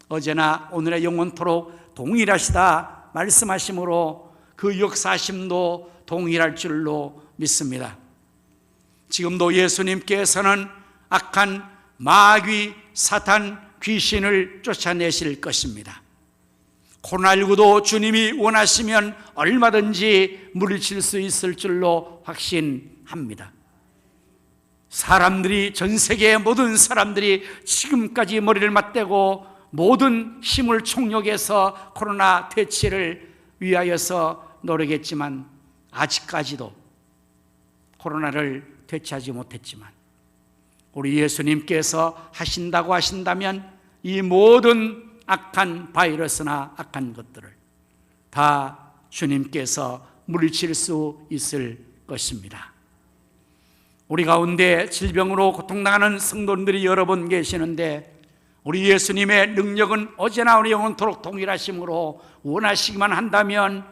어제나 오늘의 영원토록 동일하시다 말씀하심으로 그 역사하심도 동일할 줄로 믿습니다. 지금도 예수님께서는 악한 마귀, 사탄, 귀신을 쫓아내실 것입니다. 코로나19도 주님이 원하시면 얼마든지 물리칠 수 있을 줄로 확신합니다. 사람들이, 전 세계의 모든 사람들이 지금까지 머리를 맞대고 모든 힘을 총력해서 코로나 퇴치를 위하여서 노력했지만 아직까지도 코로나를 퇴치하지 못했지만 우리 예수님께서 하신다고 하신다면 이 모든 악한 바이러스나 악한 것들을 다 주님께서 물리칠 수 있을 것입니다. 우리 가운데 질병으로 고통당하는 성도님들이 여러 분 계시는데 우리 예수님의 능력은 어제나 우리 영원토록 동일하심으로 원하시기만 한다면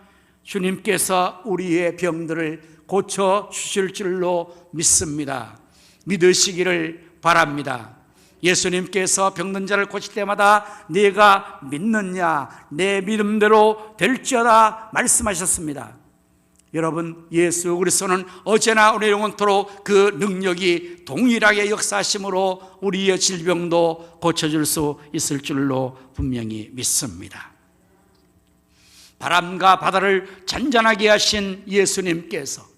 주님께서 우리의 병들을 고쳐주실 줄로 믿습니다. 믿으시기를 바랍니다. 예수님께서 병든 자를 고칠 때마다 네가 믿느냐 내 믿음대로 될지어다 말씀하셨습니다. 여러분, 예수 그리스도는 어제나 오늘 영원토록 그 능력이 동일하게 역사하심으로 우리의 질병도 고쳐줄 수 있을 줄로 분명히 믿습니다. 바람과 바다를 잔잔하게 하신 예수님께서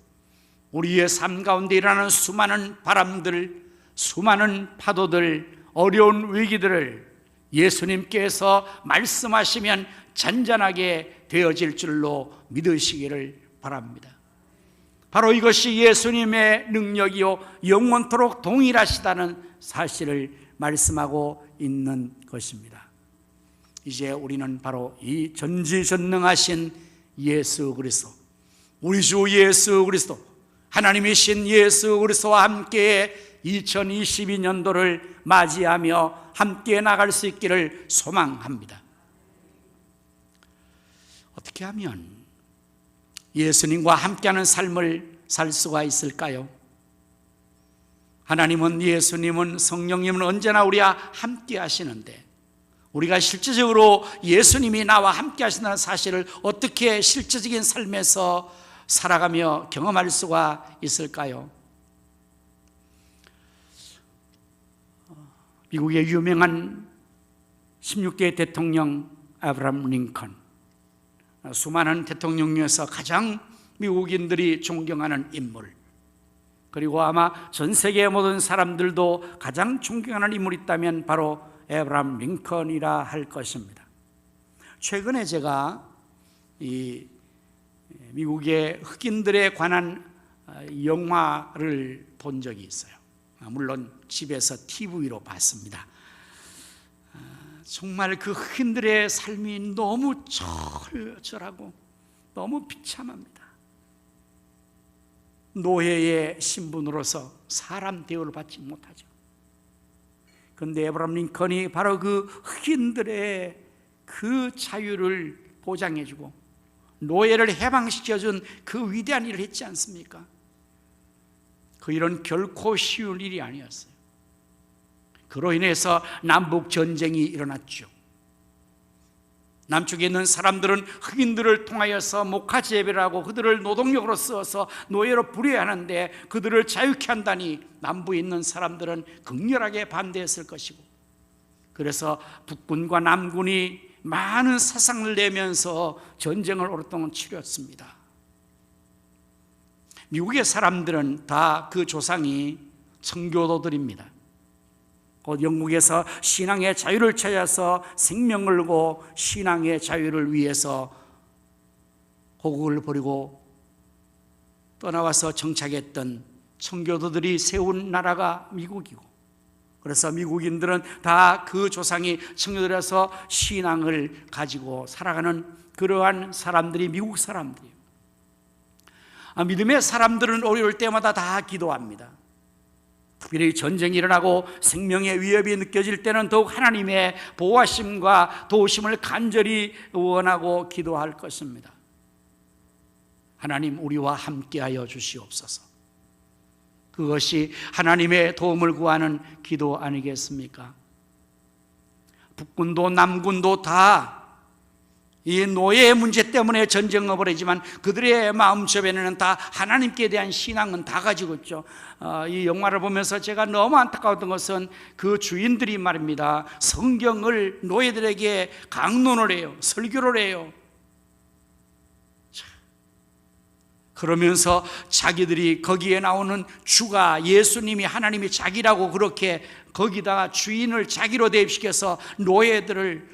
우리의 삶 가운데 일어나는 수많은 바람들, 수많은 파도들, 어려운 위기들을 예수님께서 말씀하시면 잔잔하게 되어질 줄로 믿으시기를 바랍니다. 바로 이것이 예수님의 능력이요 영원토록 동일하시다는 사실을 말씀하고 있는 것입니다. 이제 우리는 바로 이 전지전능하신 예수 그리스도, 우리 주 예수 그리스도, 하나님이신 예수 그리스도와 함께 2022년도를 맞이하며 함께 나갈 수 있기를 소망합니다. 어떻게 하면 예수님과 함께하는 삶을 살 수가 있을까요? 하나님은, 예수님은, 성령님은 언제나 우리와 함께 하시는데 우리가 실질적으로 예수님이 나와 함께 하신다는 사실을 어떻게 실제적인 삶에서 살아가며 경험할 수가 있을까요? 미국의 유명한 16대 대통령 아브라함 링컨, 수많은 대통령 중에서 가장 미국인들이 존경하는 인물, 그리고 아마 전 세계의 모든 사람들도 가장 존경하는 인물이 있다면 바로 아브라함 링컨이라 할 것입니다. 최근에 제가 이 미국의 흑인들에 관한 영화를 본 적이 있어요. 물론 집에서 TV로 봤습니다. 정말 그 흑인들의 삶이 너무 처절하고 너무 비참합니다. 노예의 신분으로서 사람 대우를 받지 못하죠. 그런데 에브라함 링컨이 바로 그 흑인들의 그 자유를 보장해주고 노예를 해방시켜준 그 위대한 일을 했지 않습니까? 그 일은 결코 쉬운 일이 아니었어요. 그로 인해서 남북 전쟁이 일어났죠. 남쪽에 있는 사람들은 흑인들을 통하여서 목화 재배를 하고 그들을 노동력으로 써서 노예로 부려야 하는데 그들을 자유케 한다니 남부에 있는 사람들은 극렬하게 반대했을 것이고, 그래서 북군과 남군이 많은 사상을 내면서 전쟁을 오랫동안 치렀습니다. 미국의 사람들은 다 그 조상이 청교도들입니다. 곧 영국에서 신앙의 자유를 찾아서 생명을 걸고 신앙의 자유를 위해서 호국을 버리고 떠나와서 정착했던 청교도들이 세운 나라가 미국이고, 그래서 미국인들은 다 그 조상이 청교도라서 신앙을 가지고 살아가는 그러한 사람들이 미국 사람들이에요. 믿음의 사람들은 어려울 때마다 다 기도합니다. 특별히 전쟁이 일어나고 생명의 위협이 느껴질 때는 더욱 하나님의 보호하심과 도우심을 간절히 원하고 기도할 것입니다. 하나님, 우리와 함께하여 주시옵소서. 그것이 하나님의 도움을 구하는 기도 아니겠습니까? 북군도 남군도 다 이 노예의 문제 때문에 전쟁을 벌이지만 그들의 마음속에는 다 하나님께 대한 신앙은 다 가지고 있죠. 이 영화를 보면서 제가 너무 안타까웠던 것은 그 주인들이 말입니다, 성경을 노예들에게 강론을 해요. 설교를 해요. 그러면서 자기들이 거기에 나오는 주가 예수님이 하나님이 자기라고 그렇게 거기다가 주인을 자기로 대입시켜서 노예들을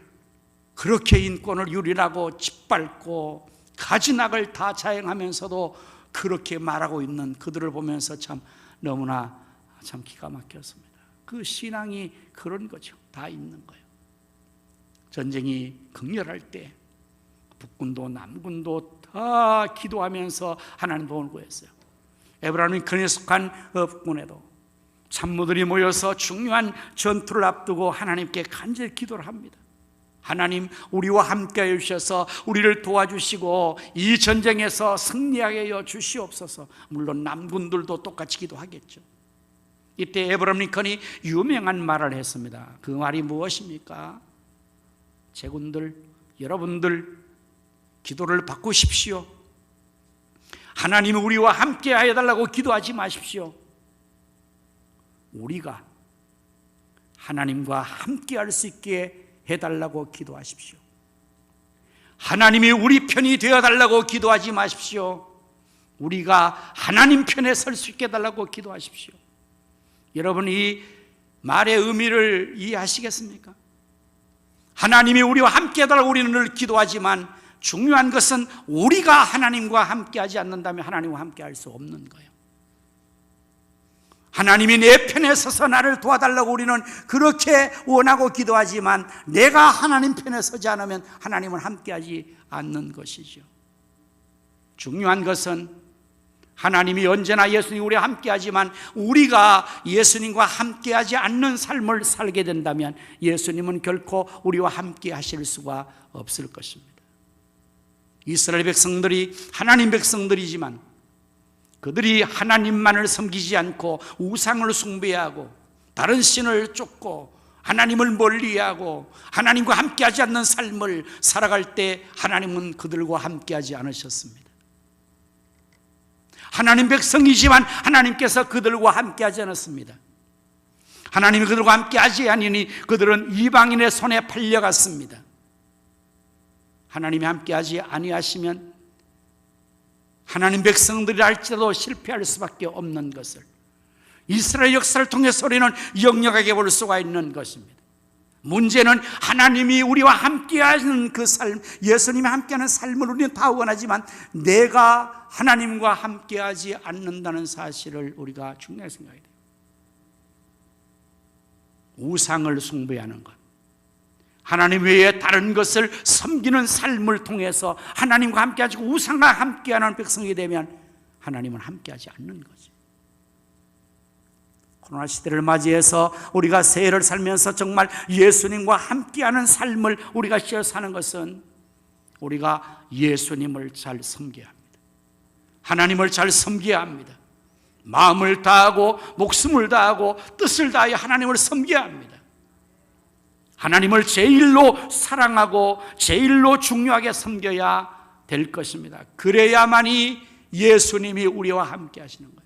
그렇게 인권을 유린하고 짓밟고 가지낙을 다 자행하면서도 그렇게 말하고 있는 그들을 보면서 참 너무나 참 기가 막혔습니다. 그 신앙이 그런 거죠. 다 있는 거예요. 전쟁이 극렬할 때 북군도 남군도 다 기도하면서 하나님 도움을 구했어요. 에브라함 링컨에 속한 북군에도 참모들이 모여서 중요한 전투를 앞두고 하나님께 간절히 기도를 합니다. 하나님, 우리와 함께해 주셔서 우리를 도와주시고 이 전쟁에서 승리하게 하여 주시옵소서. 물론 남군들도 똑같이 기도하겠죠. 이때 에브라함 링컨이 유명한 말을 했습니다. 그 말이 무엇입니까? 제군들, 여러분들 기도를 바꾸십시오. 하나님이 우리와 함께하여 달라고 기도하지 마십시오. 우리가 하나님과 함께할 수 있게 해달라고 기도하십시오. 하나님이 우리 편이 되어달라고 기도하지 마십시오. 우리가 하나님 편에 설 수 있게 해달라고 기도하십시오. 여러분, 이 말의 의미를 이해하시겠습니까? 하나님이 우리와 함께 해달라고 우리는 늘 기도하지만 중요한 것은 우리가 하나님과 함께하지 않는다면 하나님과 함께할 수 없는 거예요. 하나님이 내 편에 서서 나를 도와달라고 우리는 그렇게 원하고 기도하지만 내가 하나님 편에 서지 않으면 하나님은 함께하지 않는 것이죠. 중요한 것은 하나님이 언제나 예수님이 우리와 함께하지만 우리가 예수님과 함께하지 않는 삶을 살게 된다면 예수님은 결코 우리와 함께 하실 수가 없을 것입니다. 이스라엘 백성들이 하나님 백성들이지만 그들이 하나님만을 섬기지 않고 우상을 숭배하고 다른 신을 쫓고 하나님을 멀리하고 하나님과 함께하지 않는 삶을 살아갈 때 하나님은 그들과 함께하지 않으셨습니다. 하나님 백성이지만 하나님께서 그들과 함께하지 않았습니다. 하나님이 그들과 함께하지 않으니 그들은 이방인의 손에 팔려갔습니다. 하나님이 함께하지 아니하시면 하나님 백성들이 할지라도 실패할 수밖에 없는 것을 이스라엘 역사를 통해서 우리는 역력하게 볼 수가 있는 것입니다. 문제는 하나님이 우리와 함께하는 그 삶, 예수님이 함께하는 삶을 우리는 다 원하지만 내가 하나님과 함께하지 않는다는 사실을 우리가 중요하게 생각해야 돼요. 우상을 숭배하는 것, 하나님 외에 다른 것을 섬기는 삶을 통해서 하나님과 함께하지 우상과 함께하는 백성이 되면 하나님은 함께하지 않는 거지. 코로나 시대를 맞이해서 우리가 새해를 살면서 정말 예수님과 함께하는 삶을 우리가 시어 사는 것은 우리가 예수님을 잘 섬겨야 합니다. 하나님을 잘 섬겨야 합니다. 마음을 다하고 목숨을 다하고 뜻을 다하여 하나님을 섬겨야 합니다. 하나님을 제일로 사랑하고 제일로 중요하게 섬겨야 될 것입니다. 그래야만이 예수님이 우리와 함께 하시는 거예요.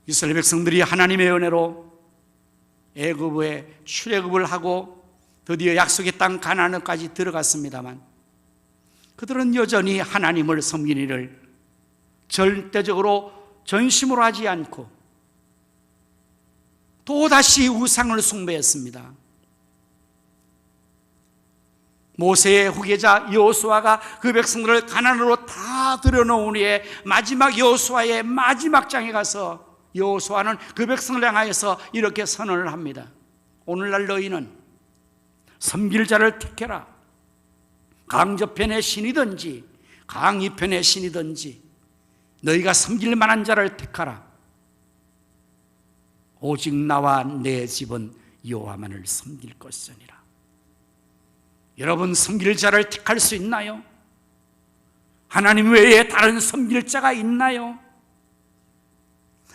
이스라엘 백성들이 하나님의 은혜로 애굽에 출애굽을 하고 드디어 약속의 땅 가나안까지 들어갔습니다만 그들은 여전히 하나님을 섬기는 일을 절대적으로 전심으로 하지 않고 또다시 우상을 숭배했습니다. 모세의 후계자 여호수아가 그 백성들을 가나안으로 다 들여놓은 후에 마지막 여호수아의 마지막 장에 가서 여호수아는 그 백성을 향하여서 이렇게 선언을 합니다. 오늘날 너희는 섬길 자를 택해라. 강저편의 신이든지 강이편의 신이든지 너희가 섬길 만한 자를 택하라. 오직 나와 내 집은 여호와만을 섬길 것이니라. 여러분, 섬길 자를 택할 수 있나요? 하나님 외에 다른 섬길 자가 있나요?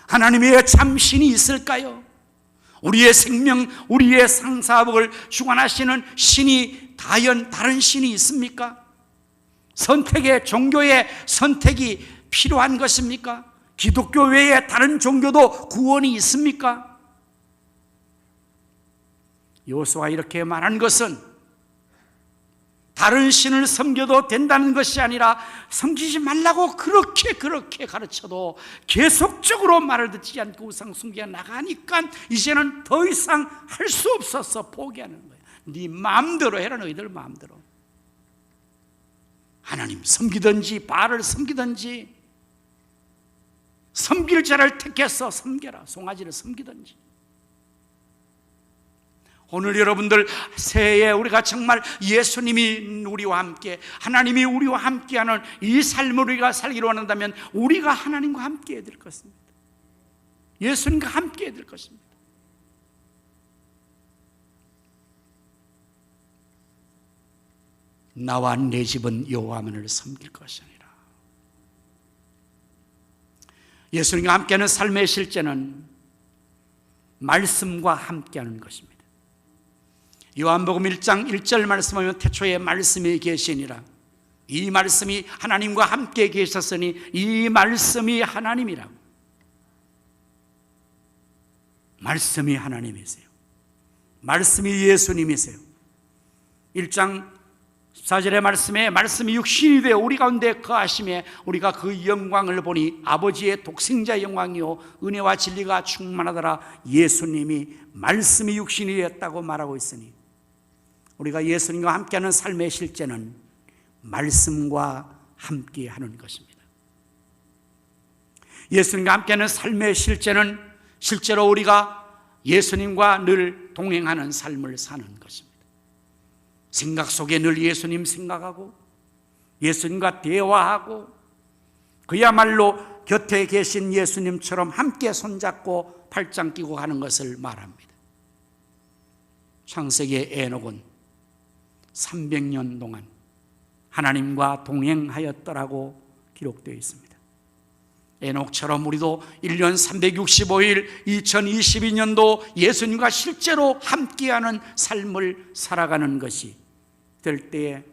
하나님 외에 참 신이 있을까요? 우리의 생명, 우리의 상사복을 주관하시는 신이 다른 신이 있습니까? 선택의 종교의 선택이 필요한 것입니까? 기독교 외에 다른 종교도 구원이 있습니까? 여호수아가 이렇게 말한 것은 다른 신을 섬겨도 된다는 것이 아니라 섬기지 말라고 그렇게 가르쳐도 계속적으로 말을 듣지 않고 우상 숭배가 나가니까 이제는 더 이상 할 수 없어서 포기하는 거예요. 네 마음대로 해라. 너희들 마음대로. 하나님 섬기든지 바알을 섬기든지 섬길 자를 택해서 섬겨라. 송아지를 섬기든지. 오늘 여러분들 새해에 우리가 정말 예수님이 우리와 함께, 하나님이 우리와 함께하는 이 삶을 우리가 살기로 원한다면 우리가 하나님과 함께해야 될 것입니다. 예수님과 함께해야 될 것입니다. 나와 내 집은 여호와만을 섬길 것이니라. 예수님과 함께하는 삶의 실제는 말씀과 함께하는 것입니다. 요한복음 1장 1절 말씀하면 태초에 말씀이 계시니라. 이 말씀이 하나님과 함께 계셨으니 이 말씀이 하나님이라고. 말씀이 하나님이세요. 말씀이 예수님이세요. 1장 14절의 말씀에 말씀이 육신이 되어 우리 가운데 거하심에 우리가 그 영광을 보니 아버지의 독생자 영광이요 은혜와 진리가 충만하더라. 예수님이 말씀이 육신이 되었다고 말하고 있으니 우리가 예수님과 함께하는 삶의 실제는 말씀과 함께하는 것입니다. 예수님과 함께하는 삶의 실제는 실제로 우리가 예수님과 늘 동행하는 삶을 사는 것입니다. 생각 속에 늘 예수님 생각하고 예수님과 대화하고 그야말로 곁에 계신 예수님처럼 함께 손잡고 팔짱 끼고 가는 것을 말합니다. 창세기의 에녹은 300년 동안 하나님과 동행하였더라고 기록되어 있습니다. 에녹처럼 우리도 1년 365일 2022년도 예수님과 실제로 함께하는 삶을 살아가는 것이 될 때에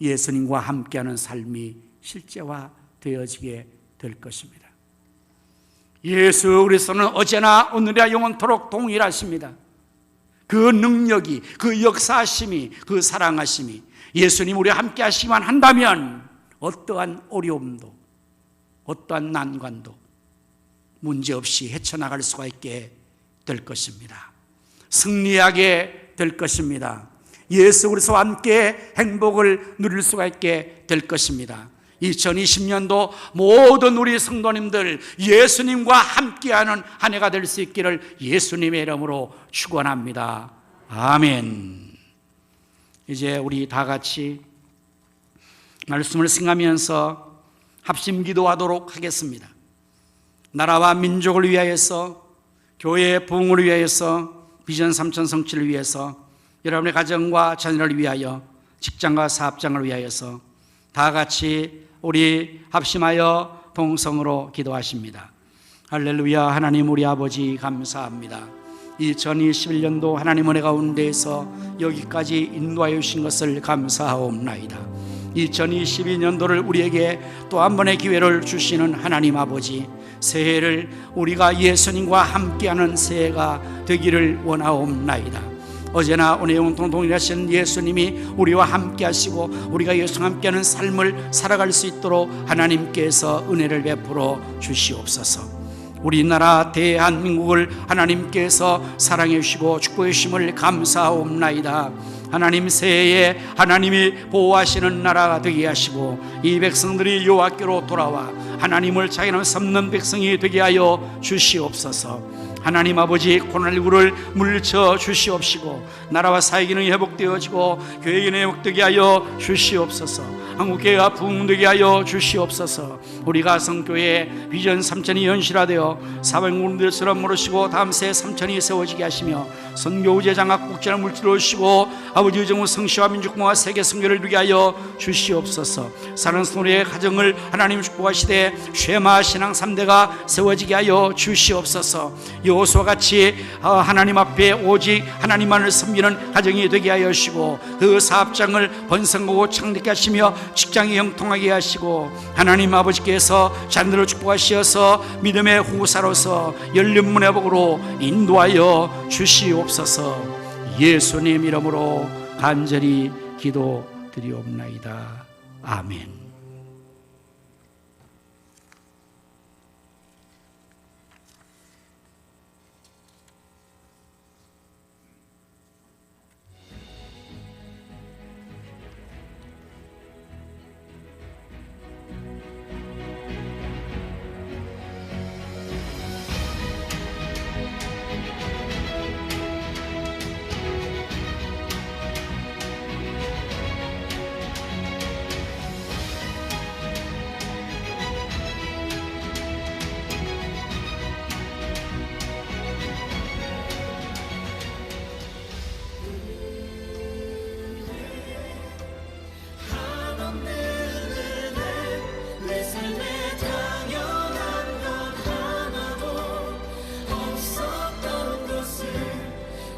예수님과 함께하는 삶이 실제화 되어지게 될 것입니다. 예수 그리스도는 어제나 오늘이나 영원토록 동일하십니다. 그 능력이, 그 역사하심이, 그 사랑하심이 예수님 우리와 함께 하시기만 한다면 어떠한 어려움도 어떠한 난관도 문제없이 헤쳐나갈 수가 있게 될 것입니다. 승리하게 될 것입니다. 예수 그리스도와 함께 행복을 누릴 수가 있게 될 것입니다. 2020년도 모든 우리 성도님들 예수님과 함께하는 한 해가 될 수 있기를 예수님의 이름으로 축원합니다. 아멘. 이제 우리 다 같이 말씀을 승하면서 합심 기도하도록 하겠습니다. 나라와 민족을 위하여서, 교회의 부흥을 위하여서, 비전 3천 성취를 위해서, 여러분의 가정과 자녀를 위하여, 직장과 사업장을 위하여서 다 같이 우리 합심하여 동성으로 기도하십니다. 할렐루야. 하나님 우리 아버지 감사합니다. 2021년도 하나님 은혜 가운데에서 여기까지 인도하여 주신 것을 감사하옵나이다. 2022년도를 우리에게 또 한 번의 기회를 주시는 하나님 아버지, 새해를 우리가 예수님과 함께하는 새해가 되기를 원하옵나이다. 어제나 오늘 영원토록 동일하신 예수님이 우리와 함께 하시고 우리가 예수와 함께하는 삶을 살아갈 수 있도록 하나님께서 은혜를 베풀어 주시옵소서. 우리나라 대한민국을 하나님께서 사랑해 주시고 축복해 주심을 감사하옵나이다. 하나님 새해에 하나님이 보호하시는 나라가 되게 하시고 이 백성들이 여호와께로 돌아와 하나님을 자기는 섬는 백성이 되게 하여 주시옵소서. 하나님 아버지, 코로나19를 물리쳐 주시옵시고 나라와 사회 기능이 회복되어지고 교회 기능이 회복되게 하여 주시옵소서. 한국교회가 부흥되게 하여 주시옵소서. 우리 가성교회 비전 3천이 현실화되어 사방공들처럼 모르시고 다음 새해 3천이 세워지게 하시며 선교우제 장학 국제를 물질로 주시고 아버지 의정부 성시와 민족공화 세계 선교를 이루게 하여 주시옵소서. 사는 소리의 가정을 하나님 축복하시되 쉐마 신앙 3대가 세워지게 하여 주시옵소서. 여호수아와 같이 하나님 앞에 오직 하나님만을 섬기는 가정이 되게 하여 주시고 그 사업장을 번성하고 창대케 하시며 직장이 형통하게 하시고 하나님 아버지께서 자녀들을 축복하시어서 믿음의 후사로서 열린 문의 복으로 인도하여 주시옵소서. 예수님 이름으로 간절히 기도드리옵나이다. 아멘.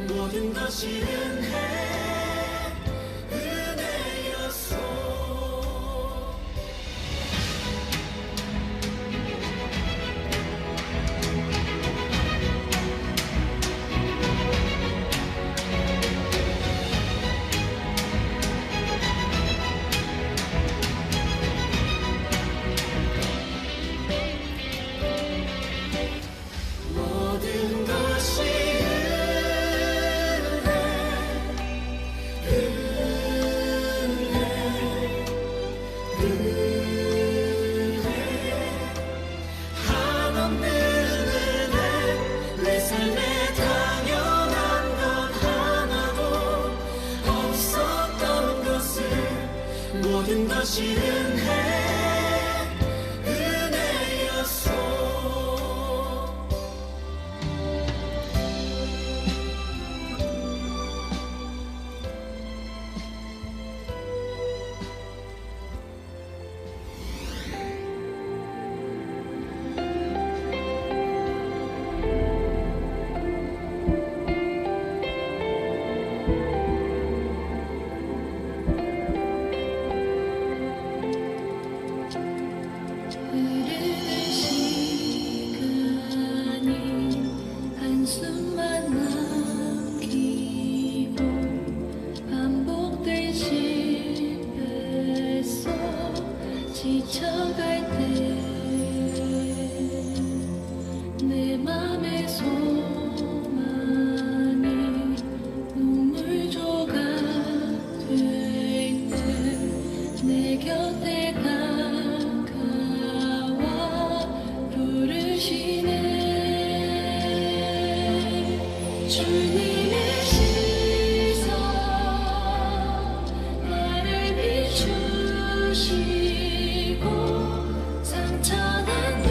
모든 것이 은혜였소. 모든 것이 모든 것이 은혜였소. 지쳐갈 때 내 맘의 소망 다가와 부르시네 주님의 시선 나를 비추시고 상처난 내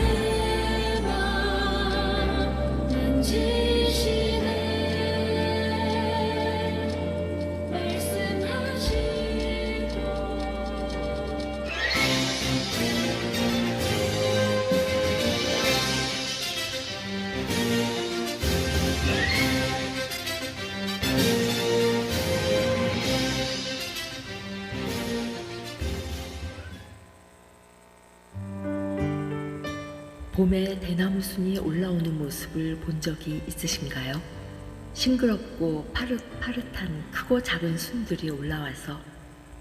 맘 만지시네 말씀하시고 봄에 대나무 순이 올라오는 모습을 본 적이 있으신가요? 싱그럽고 파릇파릇한 크고 작은 순들이 올라와서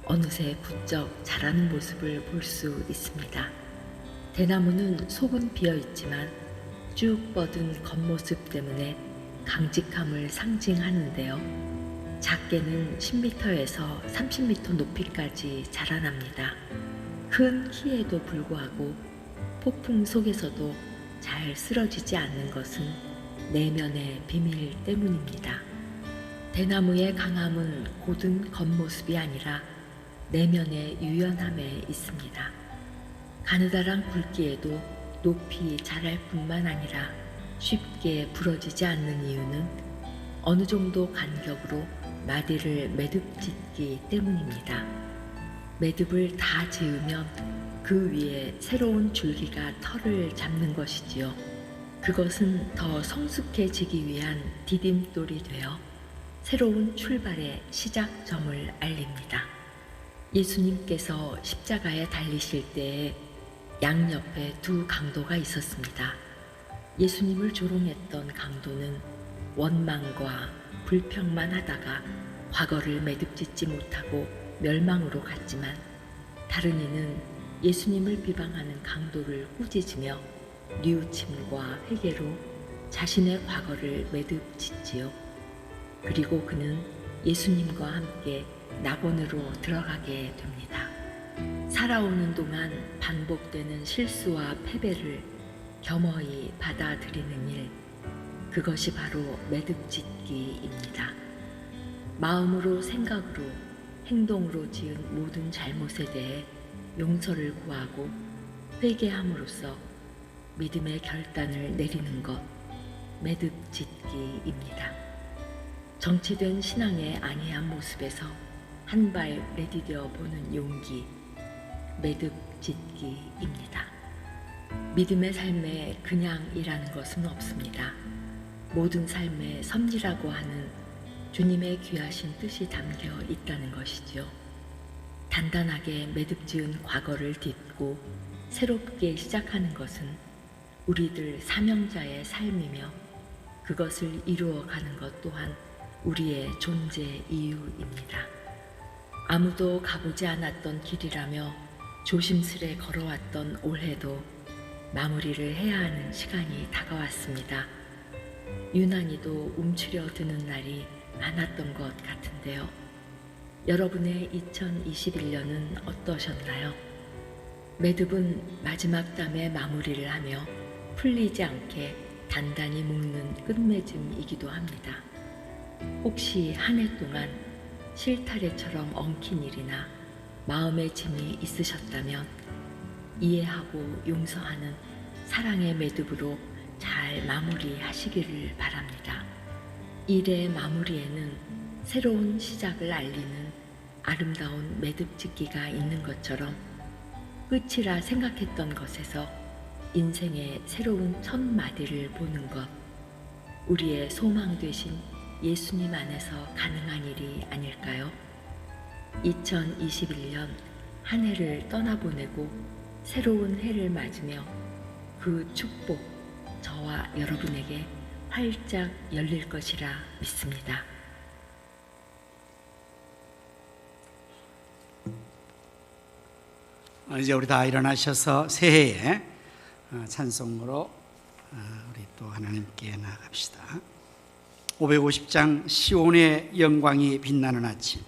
어느새 부쩍 자라는 모습을 볼 수 있습니다. 대나무는 속은 비어 있지만 쭉 뻗은 겉모습 때문에 강직함을 상징하는데요. 작게는 10m에서 30m 높이까지 자라납니다. 큰 키에도 불구하고 폭풍 속에서도 잘 쓰러지지 않는 것은 내면의 비밀 때문입니다. 대나무의 강함은 고든 겉모습이 아니라 내면의 유연함에 있습니다. 가느다란 굵기에도 높이 자랄 뿐만 아니라 쉽게 부러지지 않는 이유는 어느 정도 간격으로 마디를 매듭짓기 때문입니다. 매듭을 다 지으면 그 위에 새로운 줄기가 털을 잡는 것이지요. 그것은 더 성숙해지기 위한 디딤돌이 되어 새로운 출발의 시작점을 알립니다. 예수님께서 십자가에 달리실 때에 양옆에 두 강도가 있었습니다. 예수님을 조롱했던 강도는 원망과 불평만 하다가 과거를 매듭짓지 못하고 멸망으로 갔지만, 다른 이는 예수님을 비방하는 강도를 꾸짖으며 뉘우침과 회개로 자신의 과거를 매듭짓지요. 그리고 그는 예수님과 함께 낙원으로 들어가게 됩니다. 살아오는 동안 반복되는 실수와 패배를 겸허히 받아들이는 일, 그것이 바로 매듭짓기입니다. 마음으로, 생각으로, 행동으로 지은 모든 잘못에 대해 용서를 구하고 회개함으로써 믿음의 결단을 내리는 것, 매듭짓기입니다. 정체된 신앙의 안이한 모습에서 한 발 내디뎌 보는 용기, 매듭짓기입니다. 믿음의 삶에 그냥 일하는 것은 없습니다. 모든 삶의 섭리라고 하는 주님의 귀하신 뜻이 담겨 있다는 것이죠. 단단하게 매듭지은 과거를 딛고 새롭게 시작하는 것은 우리들 사명자의 삶이며, 그것을 이루어가는 것 또한 우리의 존재 이유입니다. 아무도 가보지 않았던 길이라며 조심스레 걸어왔던 올해도 마무리를 해야 하는 시간이 다가왔습니다. 유난히도 움츠려 드는 날이 많았던 것 같은데요. 여러분의 2021년은 어떠셨나요? 매듭은 마지막 땀에 마무리를 하며 풀리지 않게 단단히 묶는 끝맺음이기도 합니다. 혹시 한 해 동안 실타래처럼 엉킨 일이나 마음의 짐이 있으셨다면 이해하고 용서하는 사랑의 매듭으로 잘 마무리하시기를 바랍니다. 일의 마무리에는 새로운 시작을 알리는 아름다운 매듭짓기가 있는 것처럼, 끝이라 생각했던 것에서 인생의 새로운 첫 마디를 보는 것, 우리의 소망 되신 예수님 안에서 가능한 일이 아닐까요? 2021년 한 해를 떠나보내고 새로운 해를 맞으며 그 축복, 저와 여러분에게 활짝 열릴 것이라 믿습니다. 이제 우리 다 일어나셔서 새해에 찬송으로 우리 또 하나님께 나아갑시다. 550장 시온의 영광이 빛나는 아침.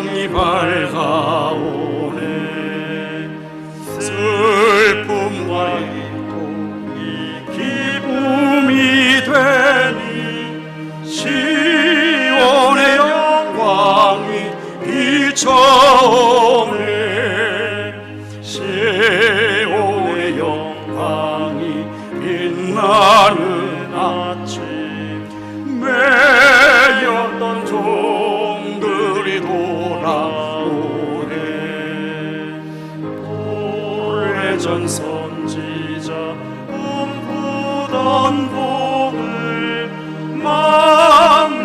세상이 밝아오네. 슬픔과 기쁨이 되니 시온의 영광이 비춰오네. 시온의 영광이 빛나는 아침, 매였던 종들이 돌아오네. 오래전 선지자 꿈꾸던 복을 만미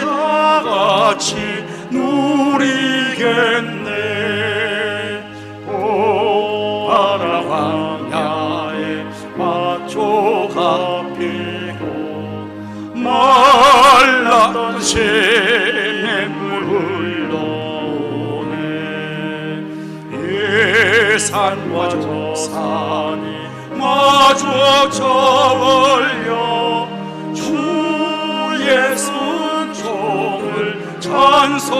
다같이 누리겠네. 보아라 광야에 밭초가 피고 말랐던 샘물 흘러오네. 예산과 저산이 마저 저울려 주의 순종을 찬송하네.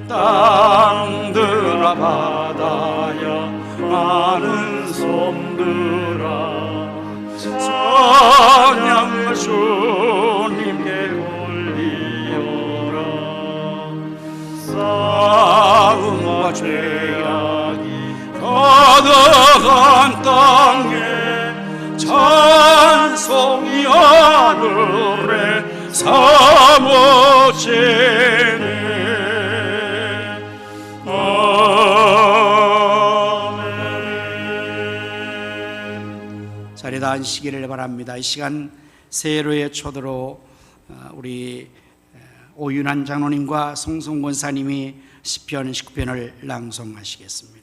땅들아 바다야 많은 섬들아 찬양을 주님께 올리어라. 싸움과 죄악이 가득한 땅에 찬송이 하늘에 사모지네. 아멘. 자리다 앉으시기를 바랍니다. 이 시간 세로의 초대로 우리 오윤환 장로님과 송송 권사님이 시편 19편을 낭송하시겠습니다.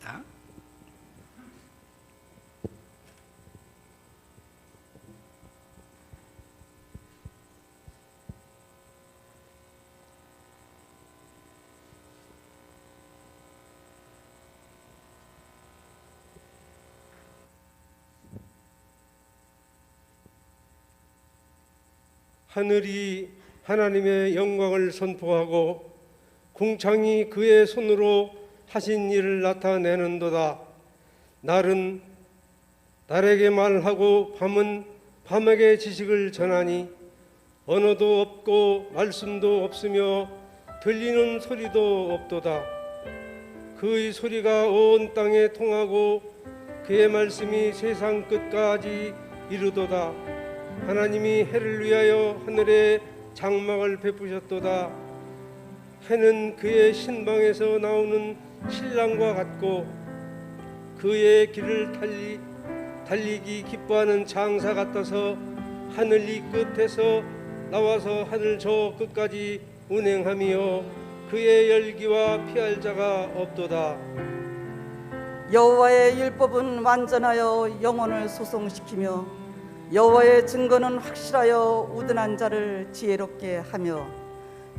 하늘이 하나님의 영광을 선포하고 궁창이 그의 손으로 하신 일을 나타내는도다. 날은 날에게 말하고 밤은 밤에게 지식을 전하니 언어도 없고 말씀도 없으며 들리는 소리도 없도다. 그의 소리가 온 땅에 통하고 그의 말씀이 세상 끝까지 이르도다. 하나님이 해를 위하여 하늘에 장막을 베푸셨도다. 해는 그의 신방에서 나오는 신랑과 같고 그의 길을 달리기 기뻐하는 장사 같아서 하늘 이 끝에서 나와서 하늘 저 끝까지 운행하며 그의 열기와 피할 자가 없도다. 여호와의 율법은 완전하여 영혼을 소송시키며 여호와의 증거는 확실하여 우둔한 자를 지혜롭게 하며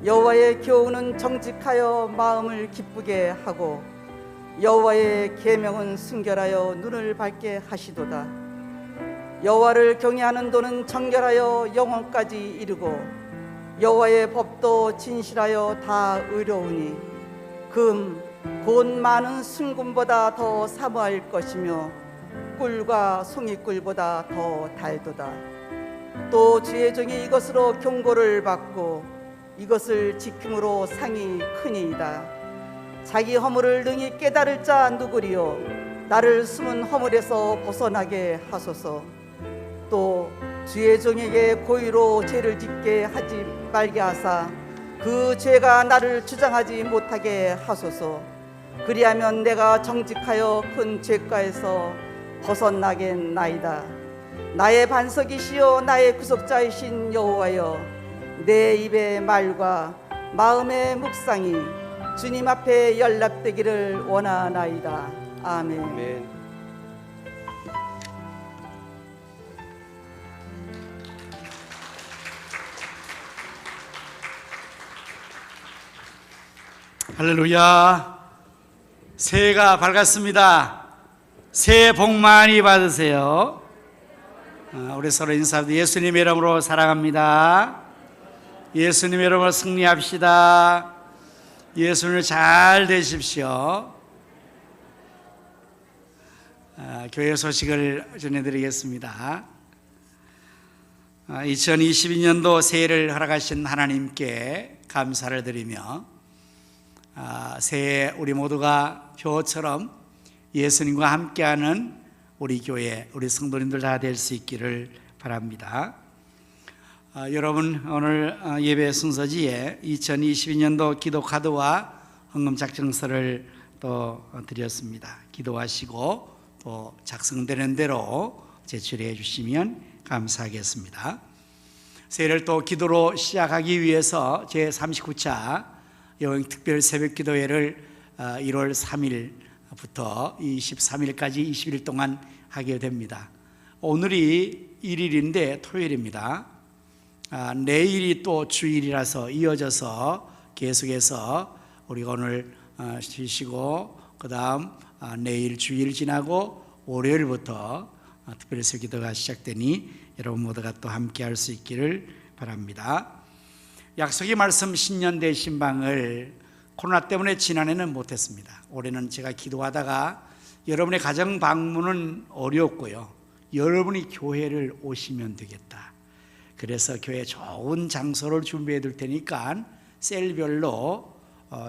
여호와의 교훈은 정직하여 마음을 기쁘게 하고 여호와의 계명은 순결하여 눈을 밝게 하시도다. 여호와를 경외하는 도는 정결하여 영혼까지 이르고 여호와의 법도 진실하여 다 의로우니 금 곧 많은 순금보다 더 사모할 것이며 꿀과 송이꿀보다 더 달도다. 또 주의 종이 이것으로 경고를 받고 이것을 지킴으로 상이 크니이다. 자기 허물을 능히 깨달을 자 누구리요. 나를 숨은 허물에서 벗어나게 하소서. 또 주의 종에게 고의로 죄를 짓게 하지 말게 하사 그 죄가 나를 주장하지 못하게 하소서. 그리하면 내가 정직하여 큰 죄가에서 벗어나겠나이다. 나의 반석이시여 나의 구속자이신 여호와여, 내 입의 말과 마음의 묵상이 주님 앞에 연락되기를 원하나이다. 아멘. 아멘. 할렐루야. 새해가 밝았습니다. 새해 복 많이 받으세요. 우리 서로 인사드립니다. 예수님의 이름으로 사랑합니다. 예수님 이름으로 승리합시다. 예수님 잘 되십시오. 교회 소식을 전해드리겠습니다. 2022년도 새해를 허락하신 하나님께 감사를 드리며 새해 우리 모두가 표처럼 예수님과 함께하는 우리 교회, 우리 성도님들 다 될 수 있기를 바랍니다. 여러분, 오늘 예배 순서지에 2022년도 기도 카드와 헌금 작정서를 또 드렸습니다. 기도하시고 또 작성되는 대로 제출해 주시면 감사하겠습니다. 새해를 또 기도로 시작하기 위해서 제39차 여행 특별 새벽 기도회를 1월 3일부터 23일까지 20일 동안 하게 됩니다. 오늘이 1일인데 토요일입니다. 내일이 또 주일이라서 이어져서 계속해서 우리가 오늘 쉬시고 그 다음 내일 주일 지나고 월요일부터 특별히 기도가 시작되니 여러분 모두가 또 함께 할 수 있기를 바랍니다. 약속의 말씀 신년 대신방을 코로나 때문에 지난해는 못했습니다. 올해는 제가 기도하다가 여러분의 가정 방문은 어려웠고요, 여러분이 교회를 오시면 되겠다. 그래서 교회 좋은 장소를 준비해 둘 테니까 셀별로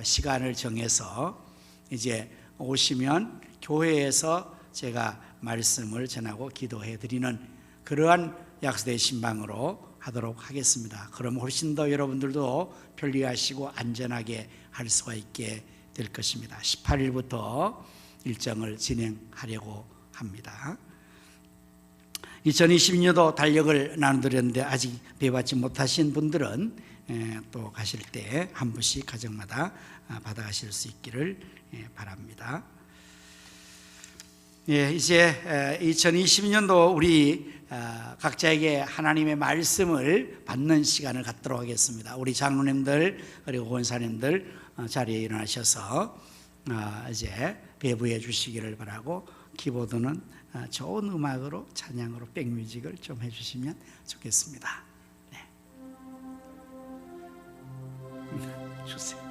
시간을 정해서 이제 오시면 교회에서 제가 말씀을 전하고 기도해 드리는 그러한 약속의 신방으로 하도록 하겠습니다. 그럼 훨씬 더 여러분들도 편리하시고 안전하게 할 수가 있게 될 것입니다. 18일부터 일정을 진행하려고 합니다. 2022년도 달력을 나눠드렸는데 아직 배받지 못하신 분들은 또 가실 때 한 분씩 가정마다 받아가실 수 있기를 바랍니다. 이제 2022년도 우리 각자에게 하나님의 말씀을 받는 시간을 갖도록 하겠습니다. 우리 장로님들 그리고 권사님들 자리에 일어나셔서 이제 배부해 주시기를 바라고, 키보드는 좋은 음악으로 찬양으로 백뮤직을 좀 해주시면 좋겠습니다. 네. 주세요.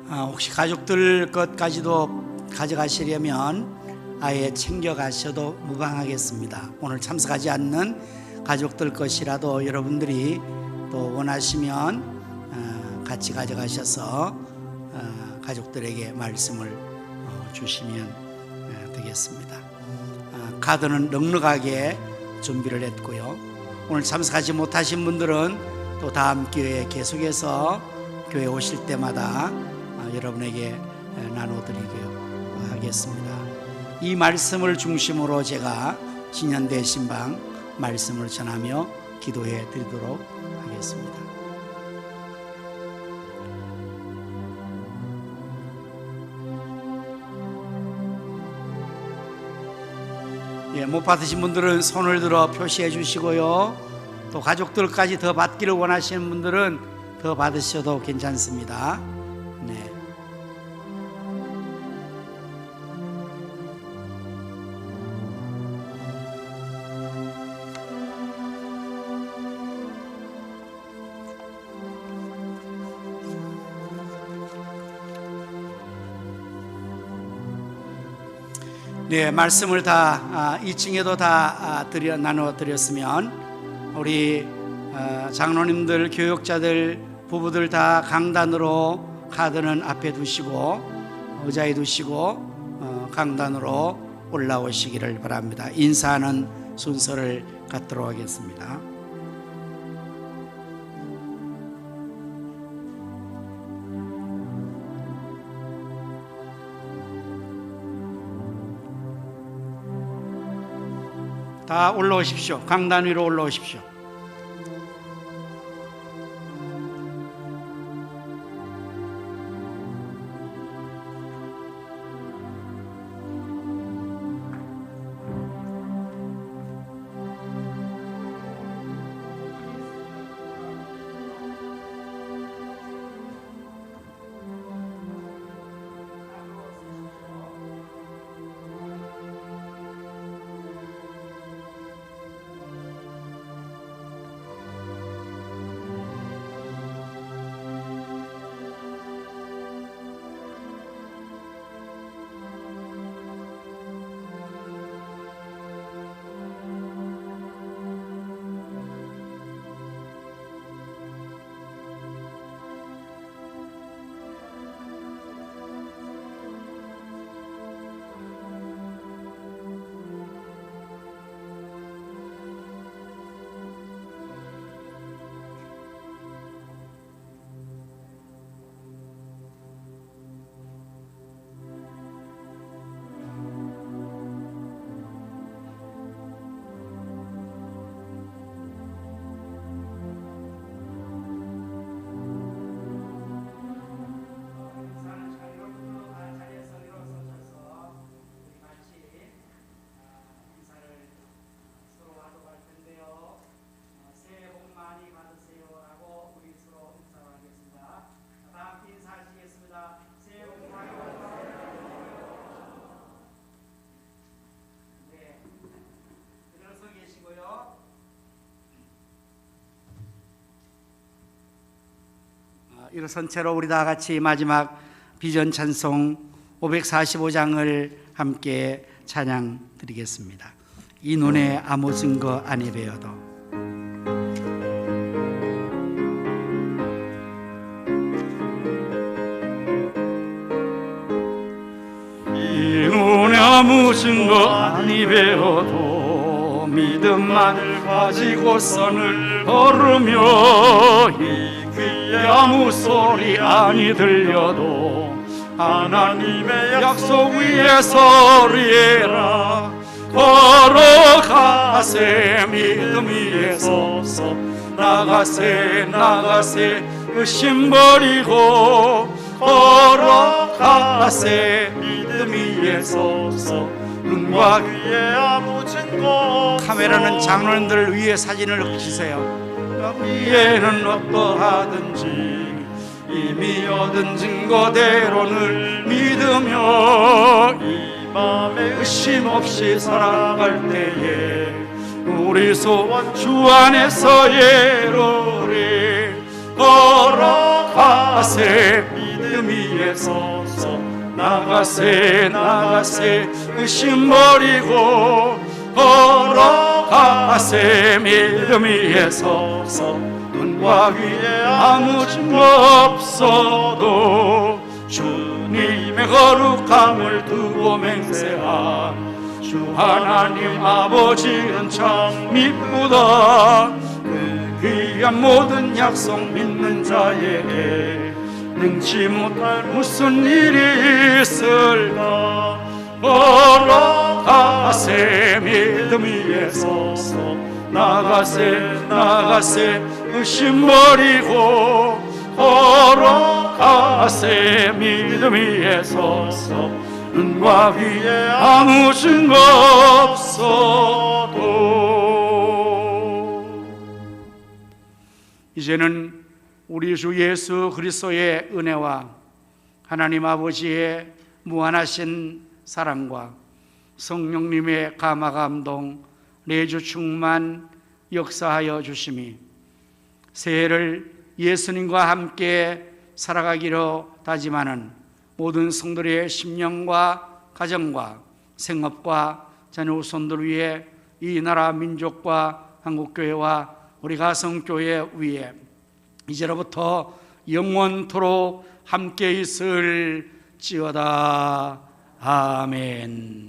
혹시 가족들 것까지도 가져가시려면 아예 챙겨가셔도 무방하겠습니다. 오늘 참석하지 않는 가족들 것이라도 여러분들이 또 원하시면 같이 가져가셔서 가족들에게 말씀을 주시면 되겠습니다. 카드는 넉넉하게 준비를 했고요. 오늘 참석하지 못하신 분들은 또 다음 기회에 계속해서 교회 오실 때마다 여러분에게 나눠드리도록 하겠습니다. 이 말씀을 중심으로 제가 신년 대신방 말씀을 전하며 기도해 드리도록 하겠습니다. 못 받으신 분들은 손을 들어 표시해 주시고요, 또 가족들까지 더 받기를 원하시는 분들은 더 받으셔도 괜찮습니다. 네. 네, 말씀을 다 2층에도 다 나눠 드렸으면 우리 장로님들, 교육자들, 부부들 다 강단으로 카드는 앞에 두시고 의자에 두시고 강단으로 올라오시기를 바랍니다. 인사하는 순서를 갖도록 하겠습니다. 다 올라오십시오. 강단 위로 올라오십시오. 일어선 채로 우리 다 같이 마지막 비전 찬송 545장을 함께 찬양 드리겠습니다. 이 눈에 아무 증거 아니 배어도. 이 눈에 아무 증거 아니 배어도 믿음만을 가지고선을 걸으며 아무 소리 아니 들려도 하나님의 약속 위에 서리라. 걸어가세 믿음 위에 서서 나가세 나가세 의심 버리고 걸어가세 믿음 위에 서서 눈과 귀에 아무 증거 카메라는 장로님들 위에 사진을 붙이세요. 위에는 어떠하든지 이미 얻은 증거대로를 믿으며 이 맘에 의심 없이 살아갈 때에 우리 소원 주 안에서 예로리. 걸어가세 믿음 위에 서서 나가세 나가세 의심 버리고 걸어가세 믿음 위에 서서 눈과 귀에 아무 증거 없어도 주님의 거룩함을 두고 맹세한 주 하나님 아버지는 참 미쁘다. 그 귀한 모든 약속 믿는 자에게 능치 못할 무슨 일이 있을까. 걸어가세 믿음 위에 서서 나가세 나가세 의심 버리고 걸어가세 믿음 위에 서서 눈과 귀에 아무 증거 없어도. 이제는 우리 주 예수 그리스도의 은혜와 하나님 아버지의 무한하신 사랑과 성령님의 감화 감동 내주 충만 역사하여 주심이 새해를 예수님과 함께 살아가기로 다짐하는 모든 성도의 심령과 가정과 생업과 자녀 후손들 위해 이 나라 민족과 한국교회와 우리 가성교회 위에 이제로부터 영원토록 함께 있을지어다. 아멘.